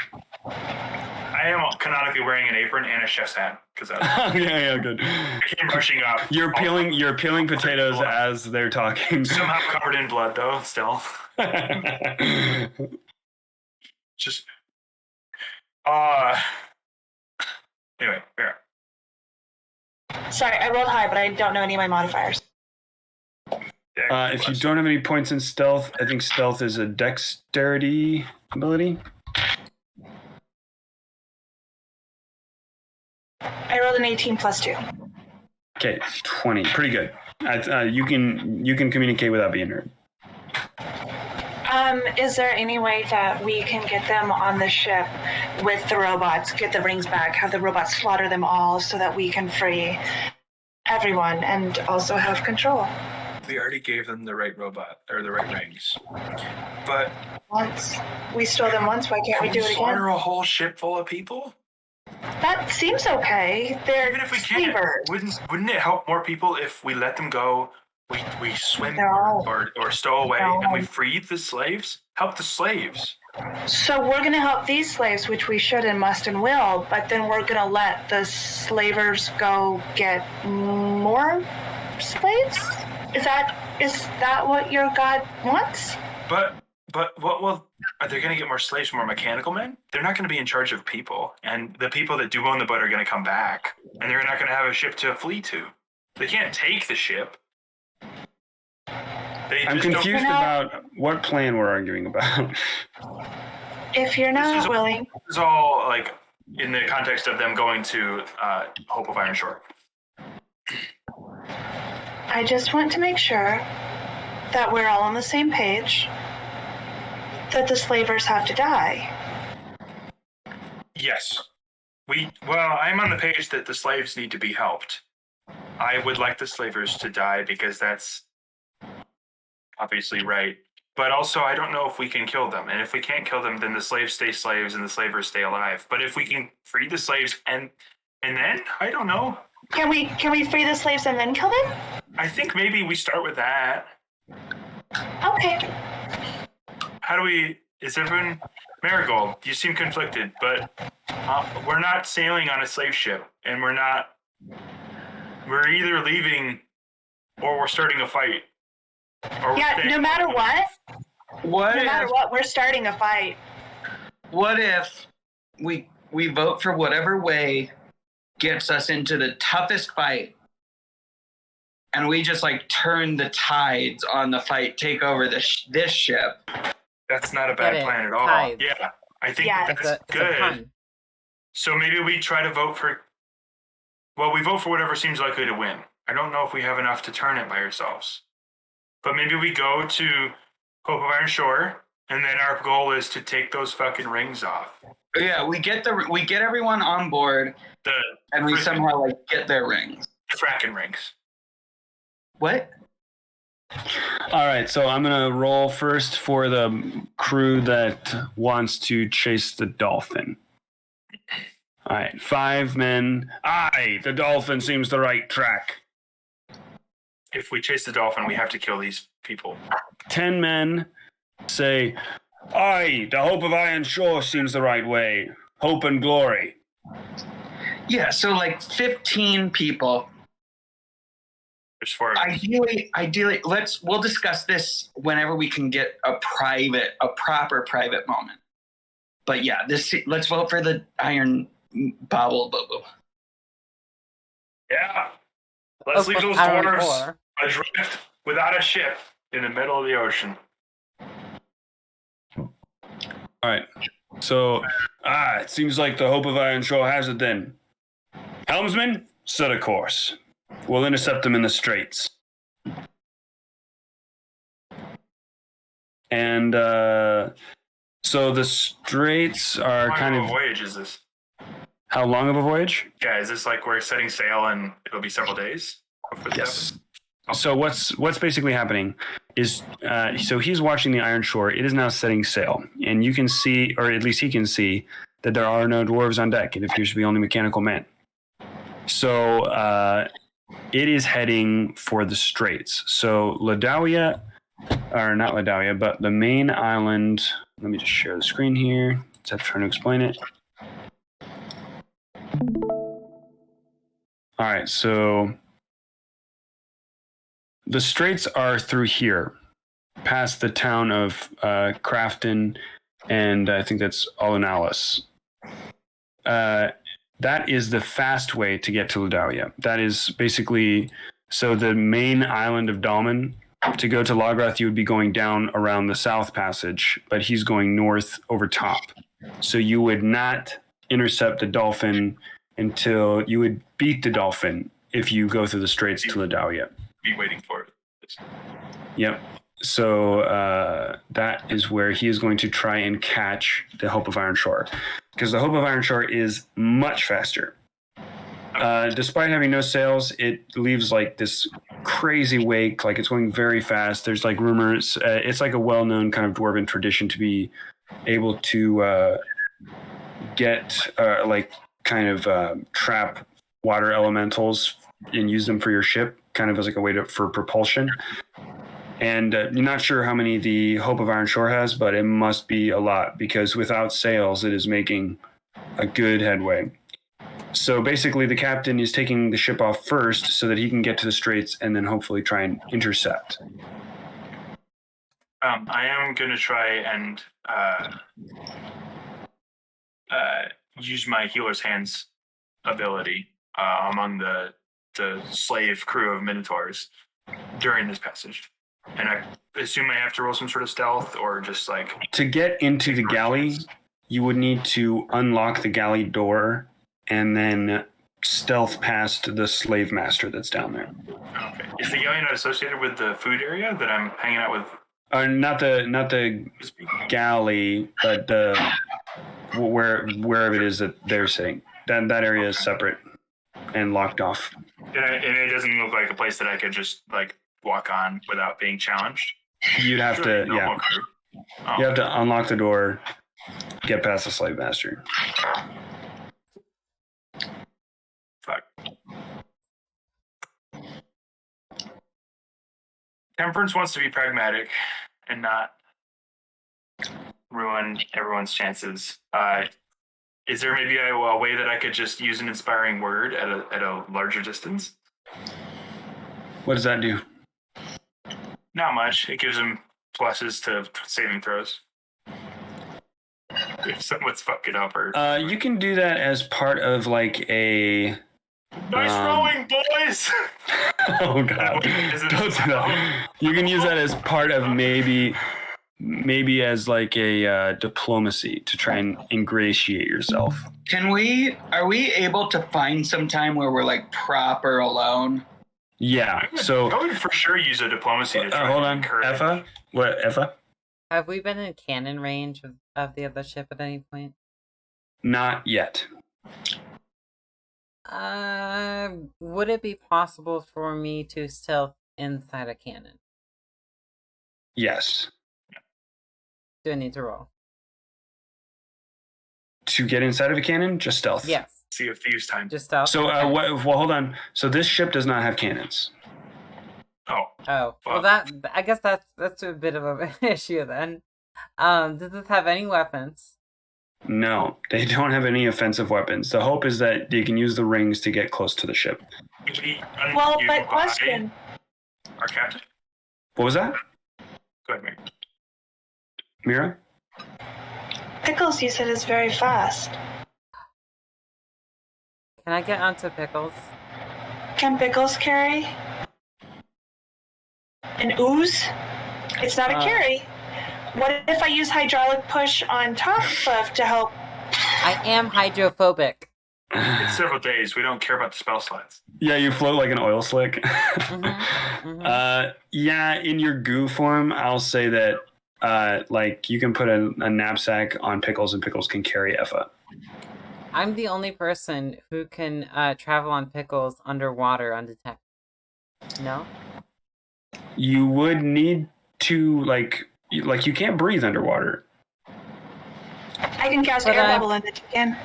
I am canonically wearing an apron and a chef's hat because I yeah, good. came rushing up. You're peeling potatoes as they're talking. Somehow covered in blood, though. Still, just Anyway, here. Sorry, I rolled high, but I don't know any of my modifiers. If you don't have any points in stealth, I think stealth is a dexterity ability. I rolled an 18 plus 2. Okay, 20. Pretty good. You can communicate without being heard. Is there any way that we can get them on the ship with the robots, get the rings back, have the robots slaughter them all so that we can free everyone and also have control? We already gave them the right robot or the right rings, but Once. We stole them once, why can't we do it again? slaughter a whole ship full of people? That seems okay. They're Even if we can't, slavers. wouldn't it help more people if we let them go? We swim No. or stow away No. and we freed the slaves? Help the slaves. So we're going to help these slaves, which we should and must and will, but then we're going to let the slavers go get more slaves? Is that what your god wants? But what will are they going to get more slaves from more mechanical men? They're not going to be in charge of people, and the people that do own the boat are going to come back, and they're not going to have a ship to flee to. They can't take the ship. I'm confused about what plan we're arguing about. If you're not willing. This is all like in the context of them going to Hope of Iron Shore. I just want to make sure that we're all on the same page, that the slavers have to die. Yes. I'm on the page that the slaves need to be helped. I would like the slavers to die because that's obviously right. But also, I don't know if we can kill them. And if we can't kill them, then the slaves stay slaves and the slavers stay alive. But if we can free the slaves and then, I don't know. Can we free the slaves and then kill them? I think maybe we start with that. Okay. How do we... Is everyone... Marigold, you seem conflicted, but we're not sailing on a slave ship. And we're either leaving or we're starting a fight. Yeah, no matter what, What no matter if, what, we're starting a fight. what if we vote for whatever way gets us into the toughest fight, and we just like turn the tides on the fight, take over this ship. That's not a Get bad it, plan at all. tides. Yeah, I think Yeah. that's It's a good. pun. So maybe we try to vote for. Well, we vote for whatever seems likely to win. I don't know if we have enough to turn it by ourselves, but maybe we go to Hope of Iron Shore, and then our goal is to take those fucking rings off. Yeah, we get everyone on board, and we freaking- somehow like get their rings. Fracking rings. What? All right, so I'm gonna roll first for the crew that wants to chase the dolphin. All right, 5 men. Aye, the dolphin seems the right track. If we chase the dolphin, we have to kill these people. 10 men say, aye, the Hope of Iron Shore seems the right way. Hope and glory. Yeah, so like 15 people. There's 4 of us. Ideally, we'll discuss this whenever we can get a proper private moment. But yeah, let's vote for the Iron Bobble. Yeah. Let's leave those dwarves adrift without a ship in the middle of the ocean. All right, so, it seems like the Hope of Iron Shore has it then. Helmsman, set a course. We'll intercept them in the straits. And so the straits are How kind long of... a voyage is this? How long of a voyage? Yeah, is this like we're setting sail and it'll be several days? before this Yes. happens? So what's basically happening is so he's watching the Iron Shore. It is now setting sail, and you can see, or at least he can see, that there are no dwarves on deck. It appears to be only mechanical men. So it is heading for the straits. So Ladawia, or not Ladawia, but the main island. Let me just share the screen here. I'm trying to explain it. All right, so the straits are through here, past the town of Crafton, and I think that's Olunalis. That is the fast way to get to Ladawia. That is basically, so the main island of Dalman, to go to Lograth, you would be going down around the South Passage, but he's going north over top. So you would not intercept the dolphin until you would beat the dolphin if you go through the straits to Ladawia. Be waiting for it. Yep. So that is where he is going to try and catch the Hope of Iron Shore, because the Hope of Iron Shore is much faster. Despite having no sails, it leaves like this crazy wake, like it's going very fast. There's like rumors. It's like a well-known kind of dwarven tradition to be able to get like kind of trap water elementals and use them for your ship, kind of as like a way for propulsion. And you're not sure how many the Hope of Iron Shore has, but it must be a lot, because without sails, it is making a good headway. So basically, the captain is taking the ship off first so that he can get to the straits and then hopefully try and intercept. I am going to try and use my healer's hands ability among the slave crew of Minotaurs during this passage. And I assume I have to roll some sort of stealth, or just like... To get into the galley, you would need to unlock the galley door and then stealth past the slave master that's down there. Okay. Is the galley not associated with the food area that I'm hanging out with? Not the galley, but wherever it is that they're sitting. That area is separate and locked off. And it doesn't look like a place that I could just like walk on without being challenged. You'd have to, yeah. Oh. You have to unlock the door, get past the slave master. Fuck. Temperance wants to be pragmatic and not ruin everyone's chances. Is there maybe a way that I could just use an inspiring word at a larger distance? What does that do? Not much. It gives him pluses to saving throws. If someone's fucking up or... You can do that as part of like a Nice rowing, boys. Oh god, Isn't don't do that. You can use that as part of maybe as like a diplomacy to try and ingratiate yourself. Are we able to find some time where we're like proper alone? Yeah. I So would for sure use a diplomacy to try hold and on, encourage. Effa. What, Effa? Have we been in cannon range of the other ship at any point? Not yet. Would it be possible for me to stealth inside a cannon? Yes. Do I need to roll? To get inside of a cannon, just stealth. Yes. See if thieves time. Just stealth. So, Okay. well, hold on. So this ship does not have cannons. Oh, Oh, well, Fuck. I guess that's a bit of an issue then. Does this have any weapons? No, they don't have any offensive weapons. The hope is that you can use the rings to get close to the ship. Well, You but buy question. Our captain. What was that, Go ahead, Mary. Mira? Pickles, you said, is very fast. Can I get onto Pickles? Can Pickles carry an ooze? It's not a carry. What if I use hydraulic push on top of to help? I am hydrophobic. It's several days. We don't care about the spell slots. Yeah, you float like an oil slick. Mhm. Yeah, in your goo form, I'll say that like you can put a knapsack on Pickles and Pickles can carry Effa. I'm the only person who can travel on Pickles underwater undetected. No? You would need to like you can't breathe underwater. I can cast But air I'm- bubble in the chicken.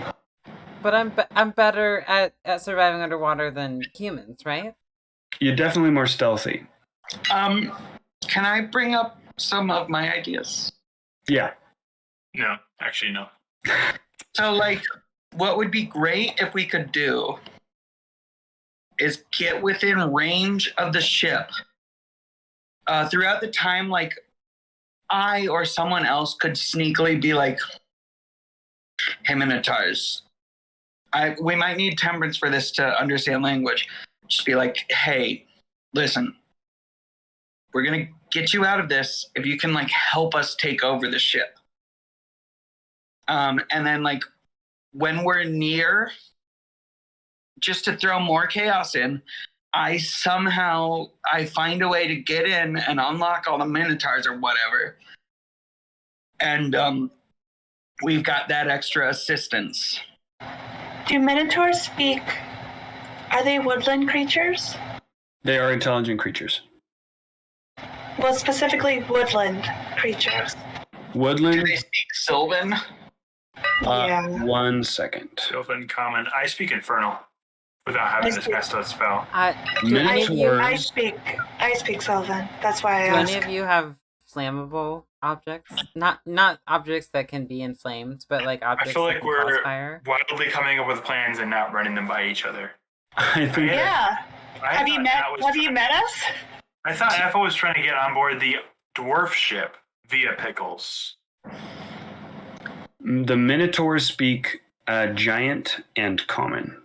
But I'm better at surviving underwater than humans, right? You're definitely more stealthy. Can I bring up some of my ideas? Yeah. No, actually, no. So, like, what would be great if we could do is get within range of the ship. Throughout the time, like, I or someone else could sneakily be like, hey, Minotaurs, we might need Temperance for this to understand language. Just be like, hey, listen, we're going to get you out of this if you can, like, help us take over the ship. And then, like, when we're near, just to throw more chaos in, I find a way to get in and unlock all the Minotaurs or whatever. And we've got that extra assistance. Do Minotaurs speak? Are they woodland creatures? They are intelligent creatures. Well, specifically woodland creatures. Do Woodland, they speak Sylvan? Yeah. 1 second. Sylvan common. I speak Infernal without having this messed up spell. Do any of you I speak Sylvan. That's why I do asked. any of you have flammable objects? Not objects that can be inflamed, but like objects feel that like can cause we're- fire. Wildly coming up with plans and not running them by each other. I think Yeah. Have you met us? I thought Effa was trying to get on board the dwarf ship via Pickles. the Minotaurs speak giant and common.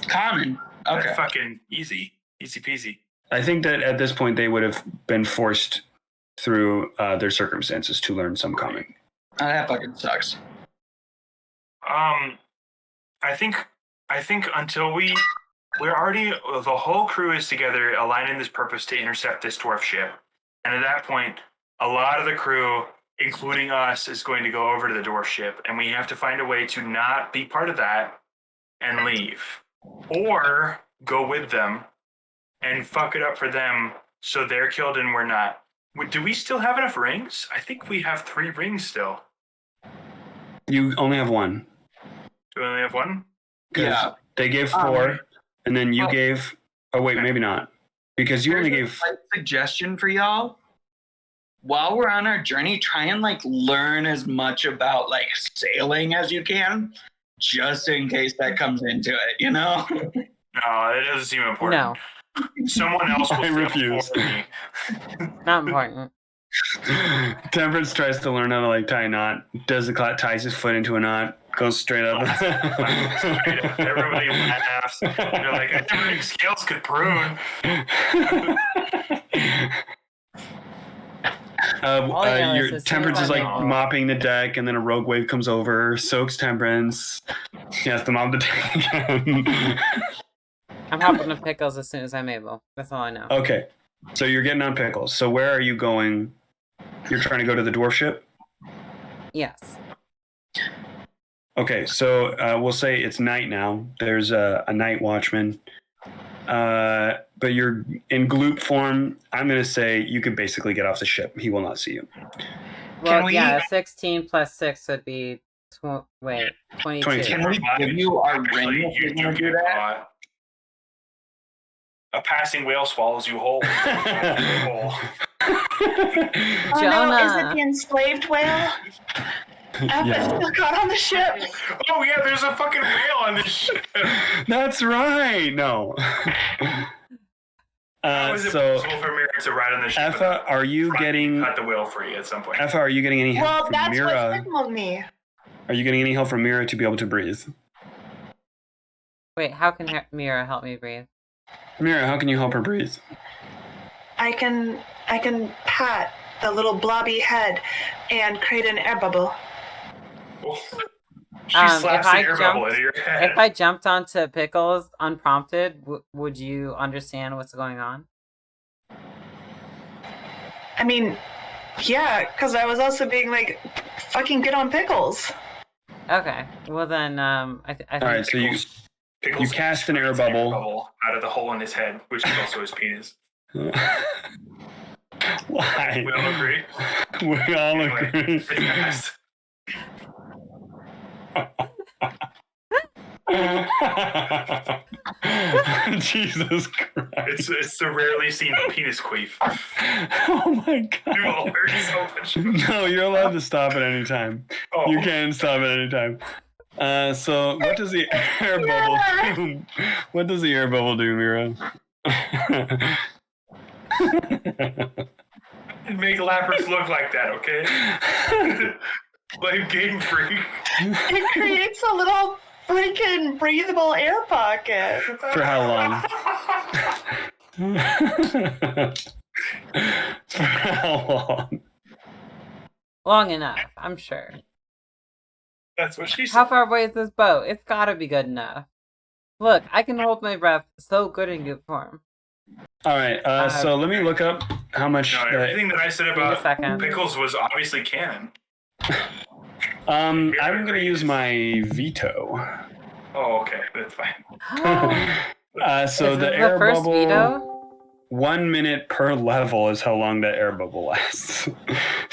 Common. Okay. That's fucking easy. Easy peasy. I think that at this point they would have been forced through their circumstances to learn some common. That fucking sucks. I think until we're already, the whole crew is together aligning this purpose to intercept this dwarf ship. And at that point, a lot of the crew, including us, is going to go over to the dwarf ship. And we have to find a way to not be part of that and leave. Or go with them and fuck it up for them so they're killed and we're not. Do we still have enough rings? I think we have 3 rings still. You only have 1. Do we only have 1? 'Cause Yeah. They gave 4, and then you well- gave. Oh wait, maybe not, because you only Here's a gave. slight suggestion for y'all. While we're on our journey, try and like learn as much about like sailing as you can, just in case that comes into it. You know. No, it doesn't seem important. No, Someone else will I sail refuse. for me. not important. Temperance tries to learn how to like tie a knot. Ties his foot into a knot. goes straight up. Straight up. Everybody laughs. They're like, I never knew scales could prune. Your Temperance is like mopping the deck, and then a rogue wave comes over, soaks Temperance. He has to mop the deck again. I'm hopping to Pickles as soon as I'm able. That's all I know. Okay, so you're getting on Pickles. So where are you going? You're trying to go to the dwarf ship? Yes. Okay, so we'll say it's night now. There's a night watchman. But you're in gloop form. I'm going to say you can basically get off the ship. He will not see you. Well, yeah, 16 plus 6 would be 22. Can we give you our ring if you you're going to do get that? caught. A passing whale swallows you whole. Oh no, is it the enslaved whale? Effa's still caught on the ship. Oh yeah, there's a fucking whale on this ship. That's right. No. How is it possible for Mira to ride on the ship? Effa, are you getting... Cut the whale free at some point. Effa, are you getting any help Well, from that's Mira? what signaled me. Are you getting any help from Mira to be able to breathe? Wait, how can Mira help me breathe? Mira, how can you help her breathe? I can pat the little blobby head and create an air bubble. She slaps an air bubble into your head. If I jumped onto Pickles unprompted, would you understand what's going on? I mean, yeah, because I was also being like, fucking get on Pickles. Okay, well then, I think... All right, so you cast an air bubble out of the hole in his head, which is also his penis. Why? We all agree? We all agree. Jesus Christ. It's the rarely seen penis queef. Oh my God. You all hurt so much. No, you're allowed to stop at any time. Oh. You can stop at any time. So what does the air bubble do? What does the air bubble do, Mira? And make lappers look like that, okay? Like Game Freak. It creates a little freaking breathable air pocket. For how long? For how long? Long enough, I'm sure. That's what she said. How far away is this boat? It's gotta be good enough. Look, I can hold my breath so good in good form. All right, so let me look up how much... No, everything that I said about Pickles was obviously canon. I'm going to use my veto. Oh, okay, that's fine. So the air bubble... Veto? 1 minute per level is how long that air bubble lasts.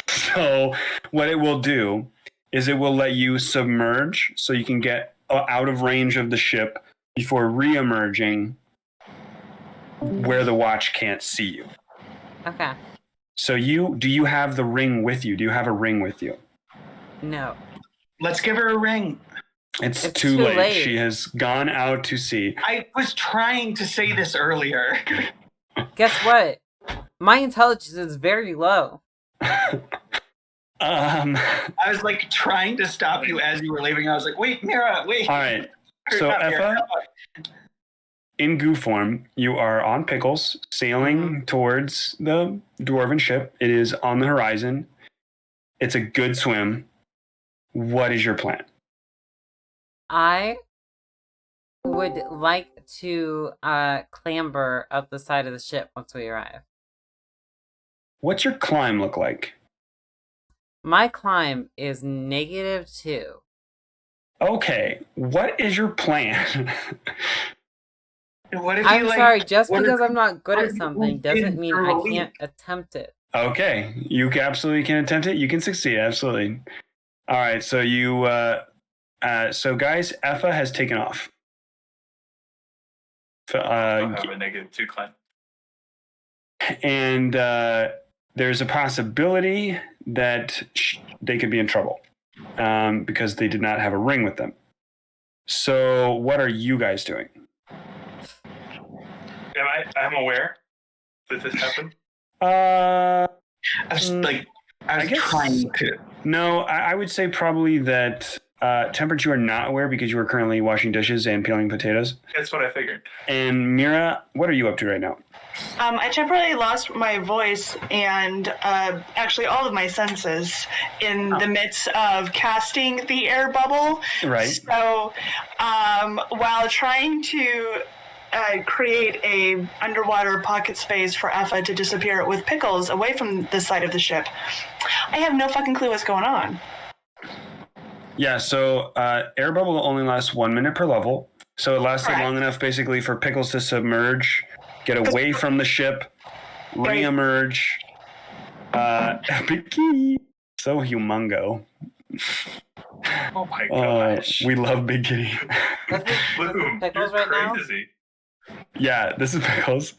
So what it will do is it will let you submerge so you can get out of range of the ship before re-emerging where the watch can't see you. Okay. So do you have the ring with you? Do you have a ring with you? No. Let's give her a ring. It's too late. She has gone out to sea. I was trying to say this earlier. Guess what? My intelligence is very low. I was like trying to stop you as you were leaving. I was like, wait, Mira, wait. All right. So Effa, in goo form, you are on Pickles, sailing towards the dwarven ship. It is on the horizon. It's a good swim. What is your plan? I would like to clamber up the side of the ship once we arrive. What's your climb look like? My climb is -2. Okay, what is your plan? What if I'm sorry, just because I'm not good at something doesn't mean I can't attempt it. Okay, you absolutely can attempt it. You can succeed, absolutely. All right, so so guys, Effa has taken off. I have a -2 climb. And there's a possibility that they could be in trouble because they did not have a ring with them. So what are you guys doing? I'm aware that this happened. I was trying to. No, I would say probably that Temperance, you are not aware because you are currently washing dishes and peeling potatoes. That's what I figured. And Mira, what are you up to right now? I temporarily lost my voice and actually all of my senses in the midst of casting the air bubble. Right. So while trying to create a underwater pocket space for Effa to disappear with Pickles away from the side of the ship, I have no fucking clue what's going on. Yeah, so air bubble only lasts 1 minute per level. So it lasted Correct. long enough basically for Pickles to submerge, get away from the ship, reemerge. Big kitty. So humongo. Oh my gosh. We love Big Kitty. Bloom, Pickles you're right now? crazy. Yeah, this is Pickles.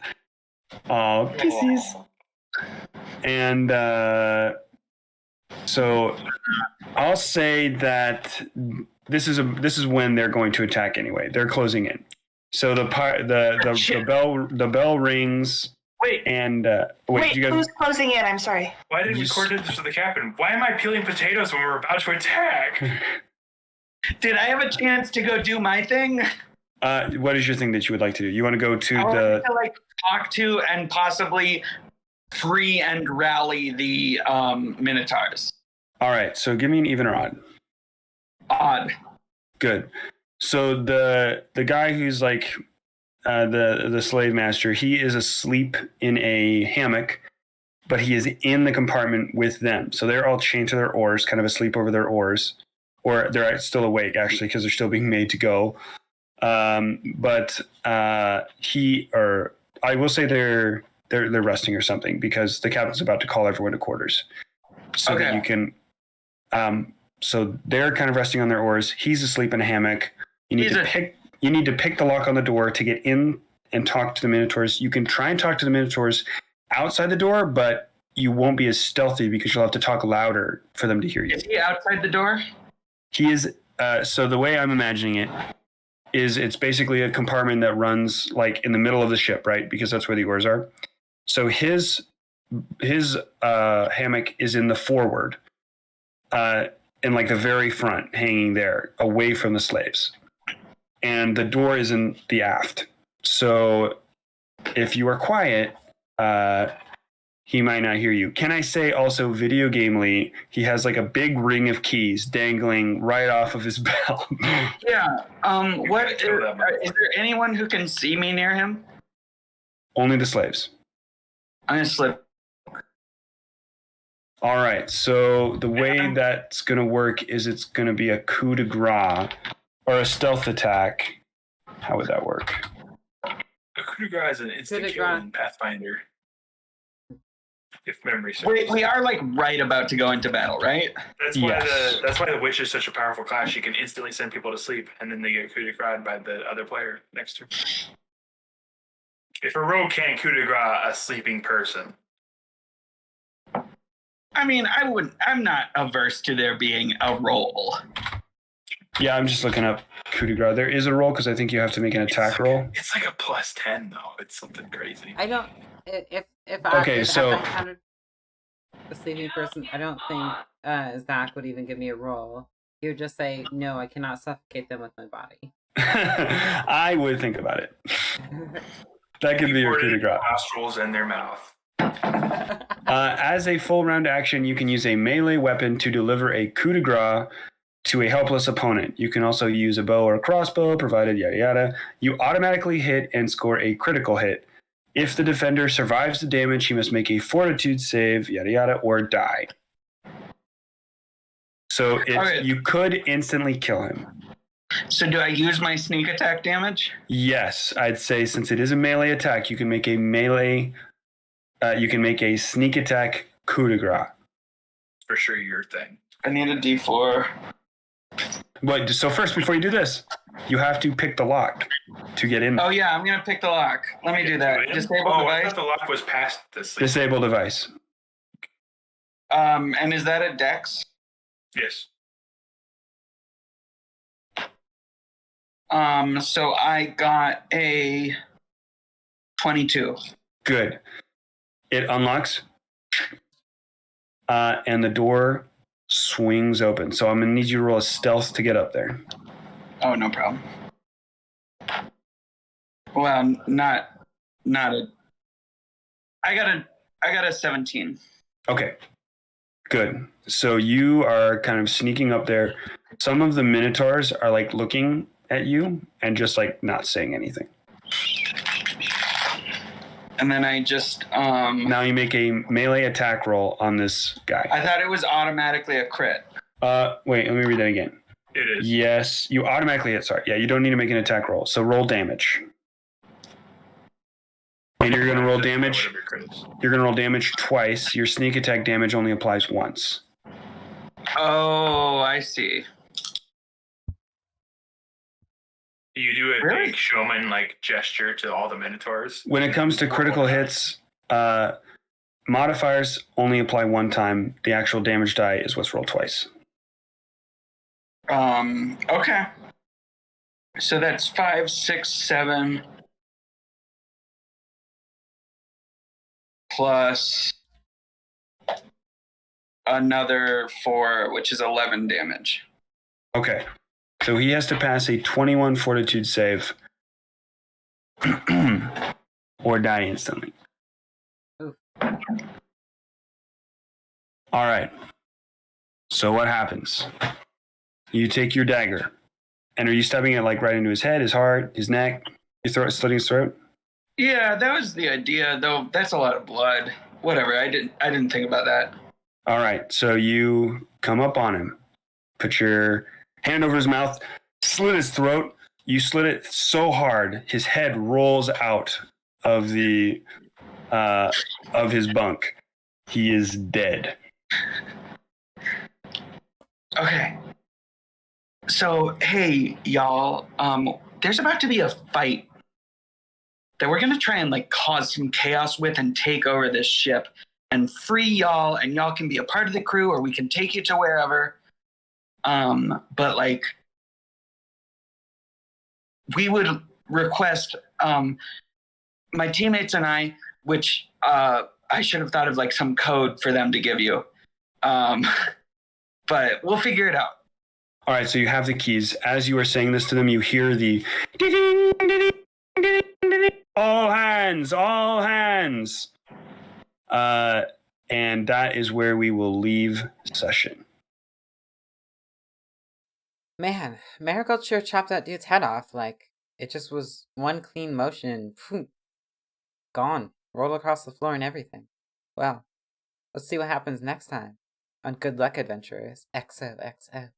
Oh, kisses. And so I'll say that this is when they're going to attack anyway. They're closing in. So the bell rings. Wait, And Wait, you guys, who's closing in? I'm sorry. why didn't we coordinate this with the captain? Why am I peeling potatoes when we're about to attack? Did I have a chance to go do my thing? what is your thing that you would like to do? You want to go to I the want to like talk to and possibly free and rally the Minotaurs. All right, so give me an even or odd. Odd. Good. So the guy who's like the slave master, he is asleep in a hammock, but he is in the compartment with them. So they're all chained to their oars, kind of asleep over their oars, or they're still awake actually because they're still being made to go. But he, or I will say they're resting or something because the captain's about to call everyone to quarters, so that you can. So they're kind of resting on their oars. He's asleep in a hammock. You need to pick the lock on the door to get in and talk to the Minotaurs. You can try and talk to the Minotaurs outside the door, but you won't be as stealthy because you'll have to talk louder for them to hear you. Is he outside the door? He is. So the way I'm imagining it is, it's basically a compartment that runs like in the middle of the ship, right? Because that's where the oars are. So his hammock is in the forward, in like the very front, hanging there, away from the slaves. And the door is in the aft. So if you are quiet, he might not hear you. Can I say also, video gamely, he has like a big ring of keys dangling right off of his belt. Yeah. What is there anyone who can see me near him? Only the slaves. I'm gonna slip. All right. So the way that's going to work is it's going to be a coup de grace or a stealth attack. How would that work? A coup de grace is an instant kill in Pathfinder. If memory serves. We are like right about to go into battle, right? That's why the witch is such a powerful class. She can instantly send people to sleep, and then they get coup de grace by the other player next to her. If a rogue can't coup de grace a sleeping person. I mean, I'm not averse to there being a roll. Yeah, I'm just looking up coup de grace. There is a roll because I think you have to make an attack roll. It's like a +10 though. It's something crazy. I don't. If Okay, so- I encountered a sleeping person, I don't think Zach would even give me a roll. He would just say, "No, I cannot suffocate them with my body." I would think about it. That could be your coup de grace. Nostrils in their mouth. As a full round action, you can use a melee weapon to deliver a coup de grace to a helpless opponent. You can also use a bow or a crossbow, provided yada yada. You automatically hit and score a critical hit. If the defender survives the damage, he must make a fortitude save, yada yada, or die. So you could instantly kill him. So do I use my sneak attack damage? Yes, I'd say since it is a melee attack, you can make a melee. You can make a sneak attack coup de grace. For sure, your thing. I need a D4. But so first, before you do this, you have to pick the lock to get in. Oh yeah, I'm gonna pick the lock. Let me do that. Disable I device. thought the lock was past this. Disable device. And is that a dex? Yes. So I got a 22. Good. It unlocks, and the door swings open. So I'm going to need you to roll a stealth to get up there. Oh, no problem. Well, not a. I got a 17. Okay, good. So you are kind of sneaking up there. Some of the minotaurs are like looking at you and just like not saying anything. And then I just Now you make a melee attack roll on this guy. I thought it was automatically a crit. Wait, let me read that again. It is. Yes, you automatically hit. Sorry, yeah, you don't need to make an attack roll. So roll damage. And you're gonna roll damage. You're gonna roll damage twice. Your sneak attack damage only applies once. Oh, I see. You do a Really? big showman like gesture to all the minotaurs. When it comes to critical hits, modifiers only apply one time. The actual damage die is what's rolled twice. Okay. So that's 5, 6, 7 plus another 4, which is 11 damage. Okay. So he has to pass a 21 fortitude save or die instantly. Oof. All right. So what happens? You take your dagger. And are you stabbing it like right into his head, his heart, his neck? Your throat, slitting his throat? Yeah, that was the idea, though. That's a lot of blood. Whatever. I didn't think about that. All right. So you come up on him, put your hand over his mouth, slit his throat. You slit it so hard, his head rolls out of the of his bunk. He is dead. Okay. So, hey, y'all, there's about to be a fight that we're going to try and, like, cause some chaos with and take over this ship and free y'all, and y'all can be a part of the crew, or we can take you to wherever. But, like, we would request, my teammates and I, which I should have thought of, like, some code for them to give you. But we'll figure it out. All right, so you have the keys. As you are saying this to them, you hear the ding, ding, ding, ding, all hands, all hands. And that is where we will leave session. Man, Marigold sure chopped that dude's head off. Like, it just was one clean motion and phew, gone. Rolled across the floor and everything. Well, let's see what happens next time on Good Luck Adventurers XOXO.